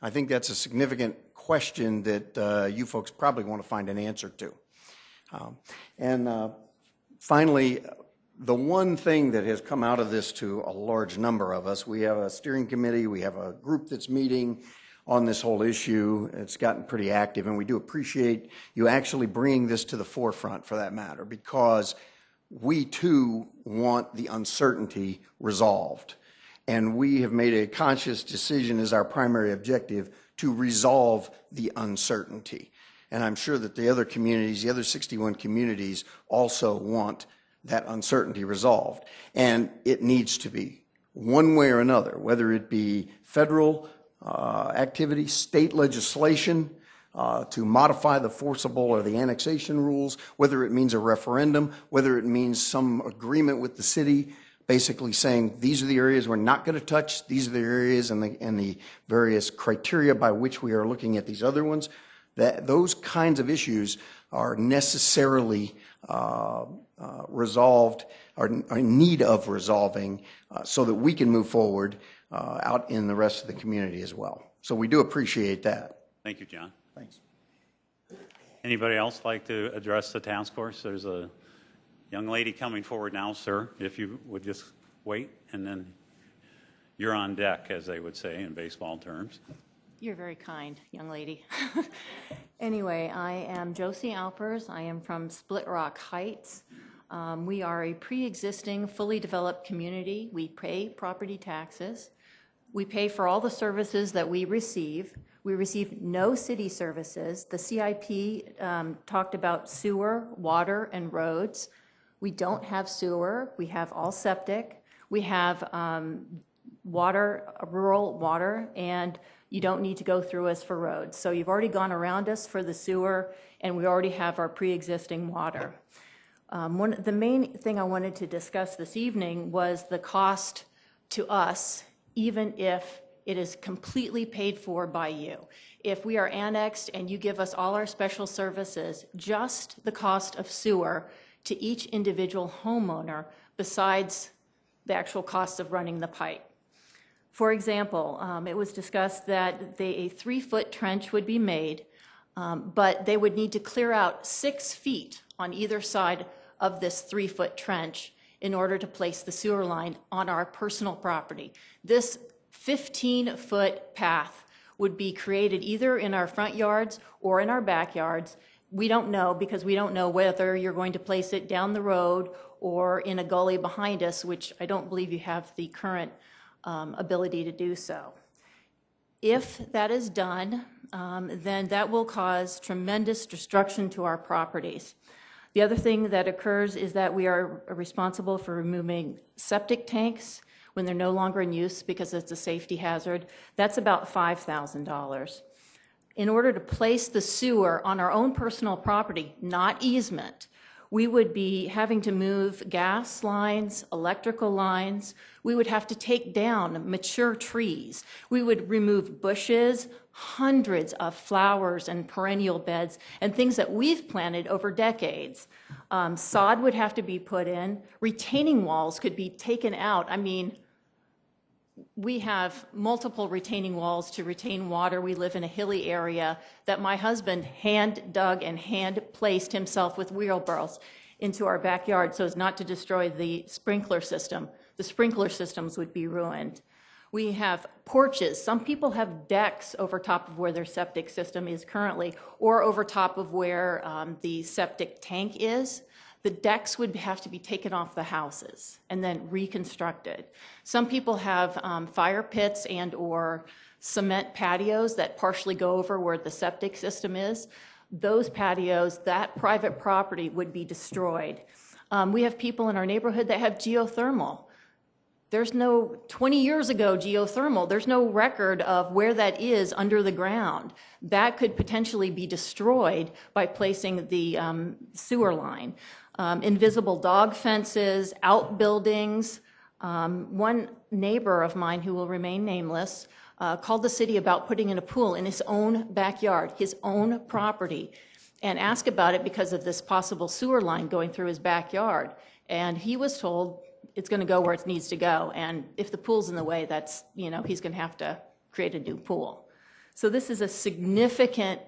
I think that's a significant question that you folks probably want to find an answer to. Finally, the one thing that has come out of this to a large number of us, we have a steering committee, we have a group that's meeting on this whole issue. It's gotten pretty active, and we do appreciate you actually bringing this to the forefront, for that matter, because we too want the uncertainty resolved. And we have made a conscious decision as our primary objective to resolve the uncertainty. And I'm sure that the other communities, the other 61 communities, also want that uncertainty resolved. And it needs to be, one way or another, whether it be federal activity, state legislation, to modify the forcible or the annexation rules, whether it means a referendum, whether it means some agreement with the city, basically saying these are the areas we're not going to touch, these are the areas and the various criteria by which we are looking at these other ones, that those kinds of issues are necessarily resolved, are in need of resolving, so that we can move forward out in the rest of the community as well. So we do appreciate that. Thank you, John. Thanks. Anybody else like to address the task force? There's a young lady coming forward now, sir. If you would just wait, and then you're on deck, as they would say in baseball terms. You're very kind, young lady. Anyway, I am Josie Alpers. I am from Split Rock Heights. We are a pre-existing, fully developed community. We pay property taxes. We pay for all the services that we receive. We receive no city services. The CIP talked about sewer, water, and roads. We don't have sewer. We have all septic. We have water, rural water, and you don't need to go through us for roads. So you've already gone around us for the sewer, and we already have our pre-existing water. The main thing I wanted to discuss this evening was the cost to us, even if it is completely paid for by you. If we are annexed and you give us all our special services, just the cost of sewer to each individual homeowner, besides the actual cost of running the pipe. For example, it was discussed that a 3-foot trench would be made, but they would need to clear out 6 feet on either side of this 3-foot trench in order to place the sewer line on our personal property. This 15-foot path would be created either in our front yards or in our backyards. We don't know, because we don't know whether you're going to place it down the road or in a gully behind us, which I don't believe you have the current ability to do so. If that is done, then that will cause tremendous destruction to our properties. The other thing that occurs is that we are responsible for removing septic tanks when they're no longer in use because it's a safety hazard. That's about $5,000. In order to place the sewer on our own personal property, not easement, we would be having to move gas lines, electrical lines. We would have to take down mature trees. We would remove bushes, hundreds of flowers and perennial beds, and things that we've planted over decades. Sod would have to be put in. Retaining walls could be taken out. I mean, we have multiple retaining walls to retain water. We live in a hilly area that my husband hand dug and hand placed himself with wheelbarrows into our backyard so as not to destroy the sprinkler system. The sprinkler systems would be ruined. We have porches. Some people have decks over top of where their septic system is currently, or over top of where the septic tank is. The decks would have to be taken off the houses and then reconstructed. Some people have fire pits and or cement patios that partially go over where the septic system is. Those patios, that private property would be destroyed. We have people in our neighborhood that have geothermal. There's no, 20 years ago, geothermal, there's no record of where that is under the ground. That could potentially be destroyed by placing the sewer line. Invisible dog fences, outbuildings. One neighbor of mine who will remain nameless called the city about putting in a pool in his own backyard, his own property, and asked about it because of this possible sewer line going through his backyard. And he was told it's going to go where it needs to go. And if the pool's in the way, that's, you know, he's going to have to create a new pool. So this is a significant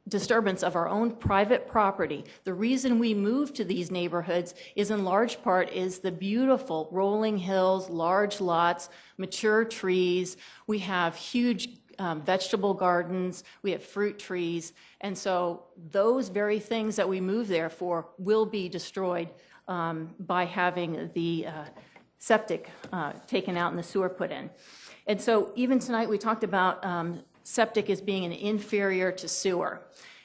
disturbance of our own private property. The reason we moved to these neighborhoods is in large part is the beautiful rolling hills, large lots, mature trees. We have huge vegetable gardens, we have fruit trees, and so those very things that we move there for will be destroyed by having the septic taken out and the sewer put in. And so even tonight we talked about septic as being an inferior to sewer.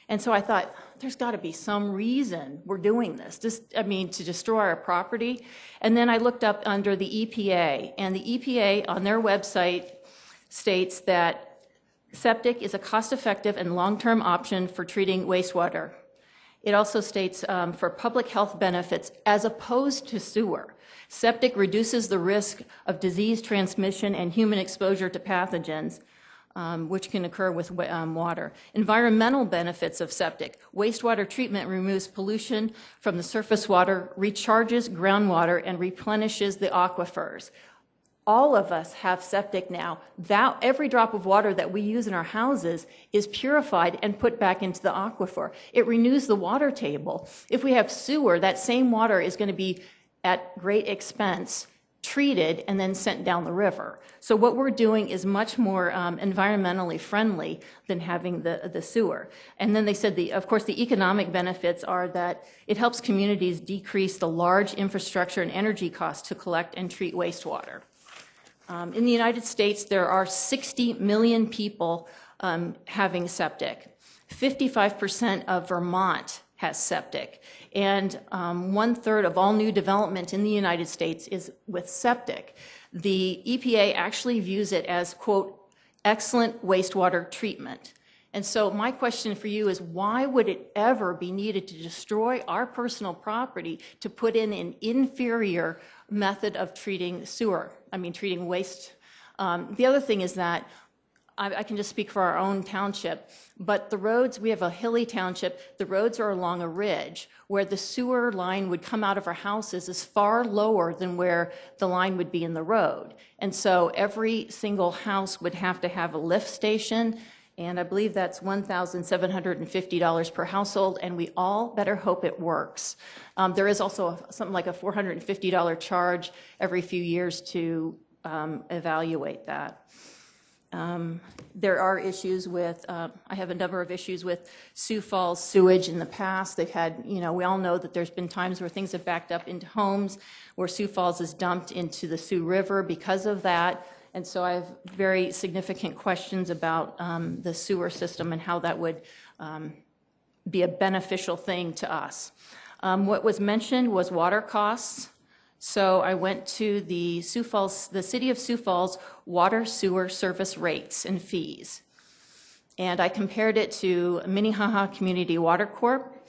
And so I thought, there's got to be some reason we're doing this, to destroy our property. And then I looked up under the EPA, and the EPA on their website states that Septic is a cost-effective and long-term option for treating wastewater. It also states for public health benefits as opposed to sewer. Septic reduces the risk of disease transmission and human exposure to pathogens, which can occur with water. Environmental benefits of septic. Wastewater treatment removes pollution from the surface water, recharges groundwater, and replenishes the aquifers. All of us have septic now. Every drop of water that we use in our houses is purified and put back into the aquifer. It renews the water table. If we have sewer, that same water is going to be at great expense treated and then sent down the river. So what we're doing is much more environmentally friendly than having the sewer. And then they said, of course, the economic benefits are that it helps communities decrease the large infrastructure and energy costs to collect and treat wastewater. In the United States, there are 60 million people having septic. 55% of Vermont has septic. And 1/3 of all new development in the United States is with septic. The EPA actually views it as, quote, excellent wastewater treatment. And so my question for you is, why would it ever be needed to destroy our personal property to put in an inferior method of treating treating waste? The other thing is that I can just speak for our own township, but the roads, we have a hilly township, the roads are along a ridge where the sewer line would come out of our houses is far lower than where the line would be in the road. And so every single house would have to have a lift station, and I believe that's $1,750 per household, and we all better hope it works. There is also something like a $450 charge every few years to evaluate that. There are issues with, I have a number of issues with Sioux Falls sewage in the past. They've had, we all know that there's been times where things have backed up into homes, where Sioux Falls is dumped into the Sioux River because of that. And so I have very significant questions about the sewer system and how that would be a beneficial thing to us. What was mentioned was water costs. So I went to the City of Sioux Falls water sewer service rates and fees. And I compared it to Minnehaha Community Water Corp.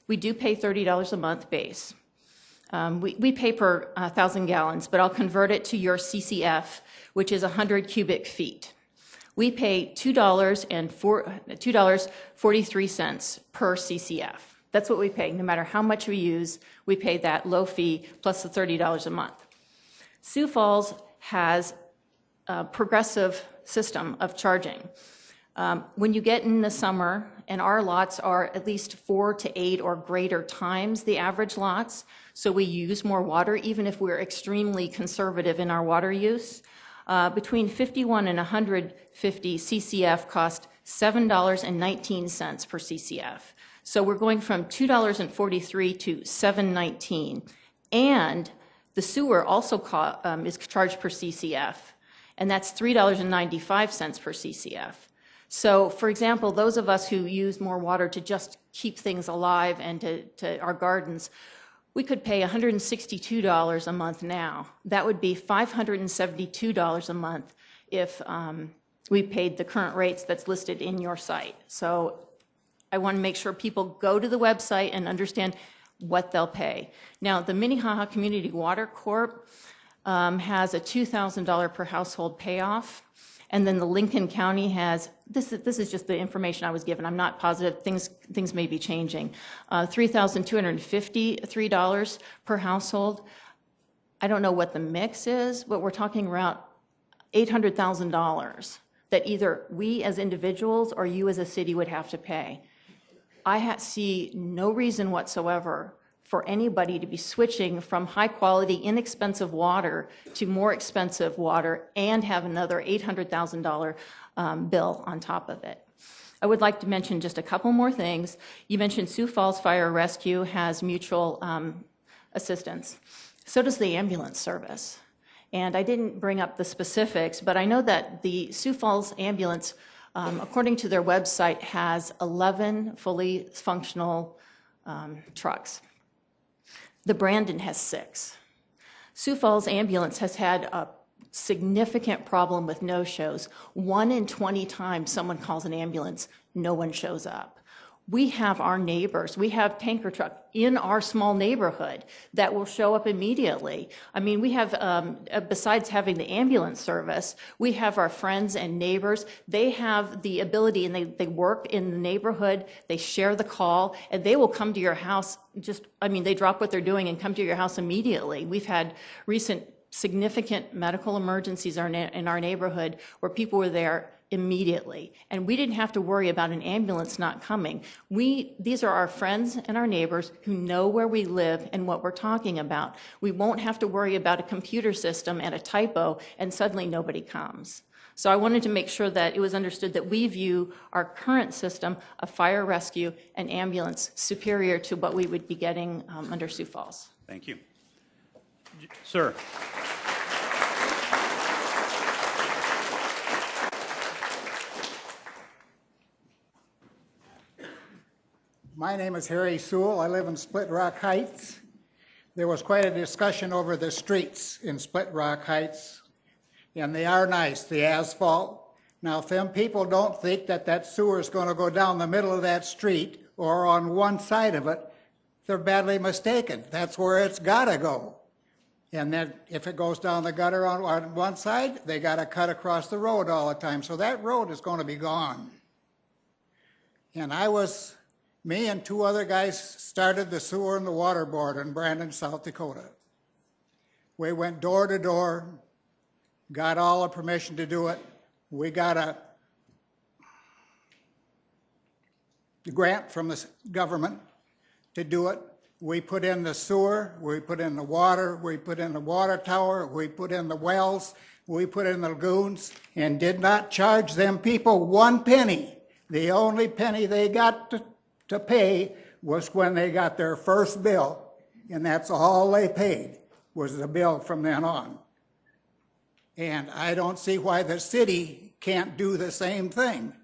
We do pay $30 a month base. We pay per 1,000 gallons, but I'll convert it to your CCF, which is 100 cubic feet. We pay $2.43 per CCF. That's what we pay. No matter how much we use, we pay that low fee plus the $30 a month. Sioux Falls has a progressive system of charging. When you get in the summer, and our lots are at least 4 to 8 or greater times the average lots, so we use more water, even if we're extremely conservative in our water use. Between 51 and 150 CCF cost $7.19 per CCF. So we're going from $2.43 to $7.19. And the sewer also is charged per CCF, and that's $3.95 per CCF. So, for example, those of us who use more water to just keep things alive and to our gardens, we could pay $162 a month now. That would be $572 a month if we paid the current rates that's listed in your site. So I want to make sure people go to the website and understand what they'll pay. Now, the Minnehaha Community Water Corp has a $2,000 per household payoff. And then the Lincoln County has, this is just the information I was given. I'm not positive. Things may be changing. $3,253 per household. I don't know what the mix is, but we're talking around $800,000 that either we as individuals or you as a city would have to pay. I see no reason whatsoever for anybody to be switching from high-quality, inexpensive water to more expensive water and have another $800,000 bill on top of it. I would like to mention just a couple more things. You mentioned Sioux Falls Fire Rescue has mutual assistance. So does the ambulance service. And I didn't bring up the specifics, but I know that the Sioux Falls ambulance, according to their website, has 11 fully functional trucks. The Brandon has 6. Sioux Falls Ambulance has had significant problem with no-shows. 1 in 20 times someone calls an ambulance, no one shows up. We have our neighbors, we have tanker truck in our small neighborhood that will show up immediately. I mean, we have, besides having the ambulance service, we have our friends and neighbors. They have the ability, and they work in the neighborhood, they share the call, and they will come to your house they drop what they're doing and come to your house immediately. We've had recent significant medical emergencies in our neighborhood where people were there immediately, and we didn't have to worry about an ambulance not coming. These are our friends and our neighbors who know where we live and what we're talking about. We won't have to worry about a computer system and a typo and suddenly nobody comes. So I wanted to make sure that it was understood that we view our current system of fire rescue and ambulance superior to what we would be getting under Sioux Falls. Thank you. Sir. My name is Harry Sewell. I live in Split Rock Heights. There was quite a discussion over the streets in Split Rock Heights, and they are nice, the asphalt. Now, if them people don't think that sewer is going to go down the middle of that street or on one side of it, they're badly mistaken. That's where it's got to go. And then if it goes down the gutter on one side, they got to cut across the road all the time. So that road is going to be gone. And me and 2 other guys started the sewer and the water board in Brandon, South Dakota. We went door to door, got all the permission to do it. We got a grant from the government to do it. We put in the sewer, we put in the water, we put in the water tower, we put in the wells, we put in the lagoons, and did not charge them people 1 penny. The only penny they got to pay was when they got their first bill, and that's all they paid was the bill from then on. And I don't see why the city can't do the same thing.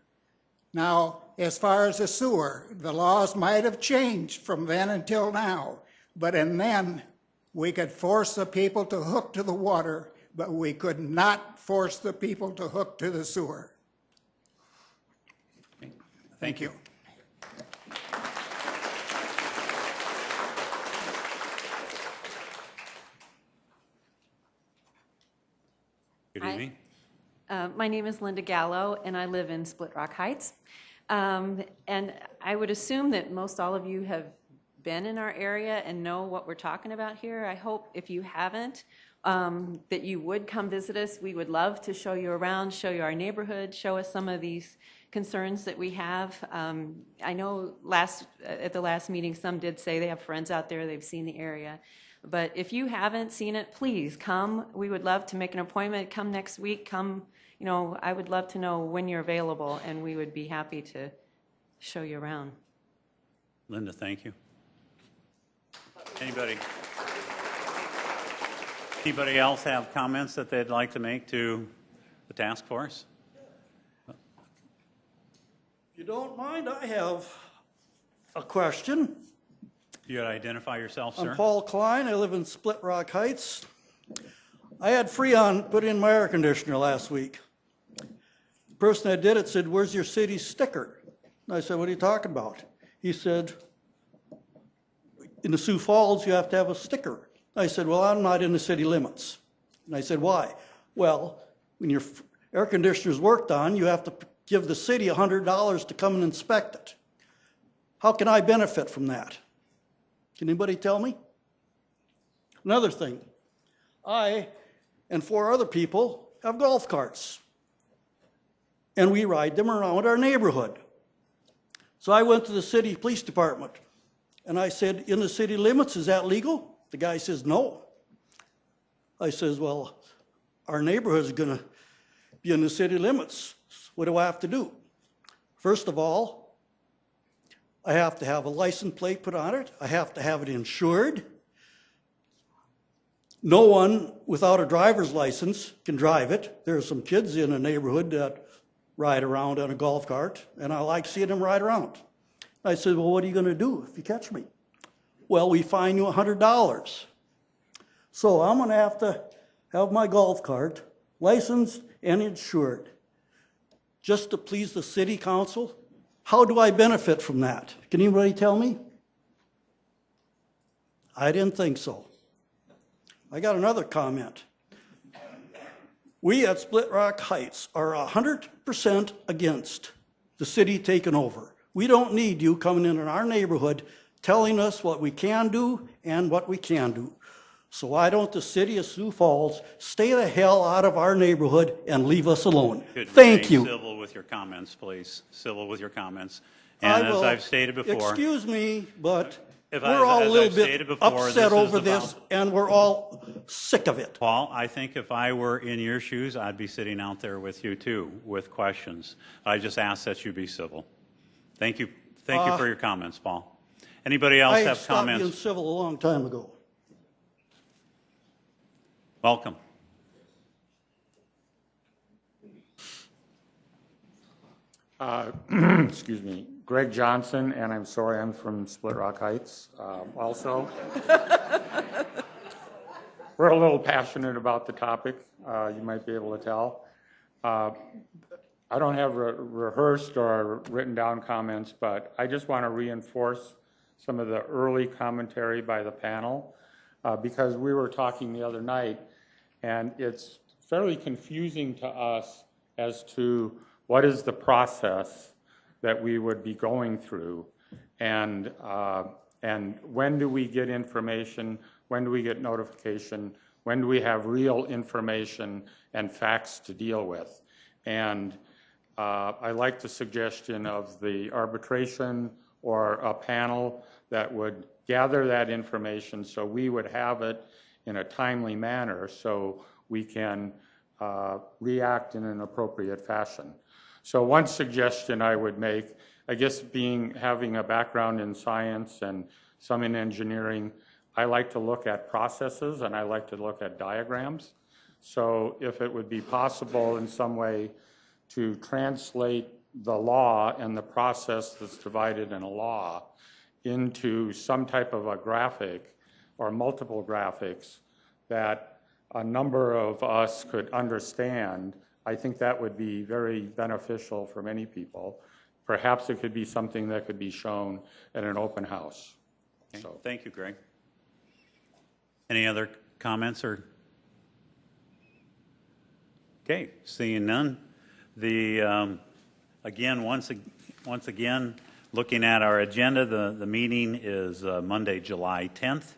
Now, as far as the sewer, the laws might have changed from then until now, but then we could force the people to hook to the water, but we could not force the people to hook to the sewer. Thank you. Good evening. My name is Linda Gallo, and I live in Split Rock Heights. And I would assume that most all of you have been in our area and know what we're talking about here. I hope if you haven't, that you would come visit us. We would love to show you around, show you our neighborhood, show us some of these concerns that we have. I know at the last meeting, some did say they have friends out there, they've seen the area. But if you haven't seen it, please come. We would love to make an appointment. Come next week. Come, I would love to know when you're available, and we would be happy to show you around. Linda, thank you. Anybody else have comments that they'd like to make to the task force? If you don't mind, I have a question. You got to identify yourself, sir. I'm Paul Klein. I live in Split Rock Heights. I had Freon put in my air conditioner last week. The person that did it said, "Where's your city sticker?" And I said, "What are you talking about?" He said, "In the Sioux Falls, you have to have a sticker." I said, "Well, I'm not in the city limits." And I said, "Why?" "Well, when your air conditioner's worked on, you have to give the city $100 to come and inspect it. How can I benefit from that? Can anybody tell me?" Another thing, I and 4 other people have golf carts, and we ride them around our neighborhood. So I went to the city police department, and I said, "In the city limits, is that legal?" The guy says, "No." I says, "Well, our neighborhood is going to be in the city limits. What do I have to do?" First of all, I have to have a license plate put on it. I have to have it insured. No one without a driver's license can drive it. There are some kids in the neighborhood that ride around on a golf cart, and I like seeing them ride around. I said, "Well, what are you going to do if you catch me?" "Well, we fine you $100. So I'm going to have my golf cart licensed and insured, just to please the city council? How do I benefit from that? Can anybody tell me? I didn't think so. I got another comment. We at Split Rock Heights are 100% against the city taking over. We don't need you coming in our neighborhood telling us what we can do and what we can do. So why don't the city of Sioux Falls stay the hell out of our neighborhood and leave us alone? Thank you. Civil with your comments, please. Civil with your comments. And as I've stated before. Excuse me, but we're all a little bit upset over this, and we're all sick of it. Paul, I think if I were in your shoes, I'd be sitting out there with you too, with questions. I just ask that you be civil. Thank you. Thank you for your comments, Paul. Anybody else have comments? I stopped being civil a long time ago. Welcome. Excuse me, Greg Johnson, and I'm sorry, I'm from Split Rock Heights also. We're a little passionate about the topic, you might be able to tell. I don't have rehearsed or written down comments, but I just want to reinforce some of the early commentary by the panel, because we were talking the other night, and it's fairly confusing to us as to what is the process that we would be going through, and when do we get information, when do we get notification, when do we have real information and facts to deal with. And I like the suggestion of the arbitration or a panel that would gather that information so we would have it in a timely manner so we can react in an appropriate fashion. So one suggestion I would make, I guess having a background in science and some in engineering, I like to look at processes and I like to look at diagrams. So if it would be possible in some way to translate the law and the process that's divided in a law into some type of a graphic or multiple graphics that a number of us could understand, I think that would be very beneficial for many people. Perhaps it could be something that could be shown at an open house. Okay. So. Thank you, Greg. Any other comments or? Okay, seeing none. Again, once again, looking at our agenda, the meeting is Monday, July 10th,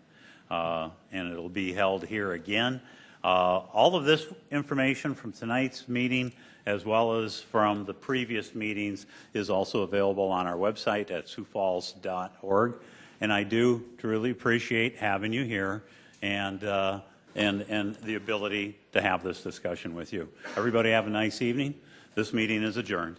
and it'll be held here again. All of this information from tonight's meeting, as well as from the previous meetings, is also available on our website at siouxfalls.org. And I do truly appreciate having you here and the ability to have this discussion with you. Everybody have a nice evening. This meeting is adjourned.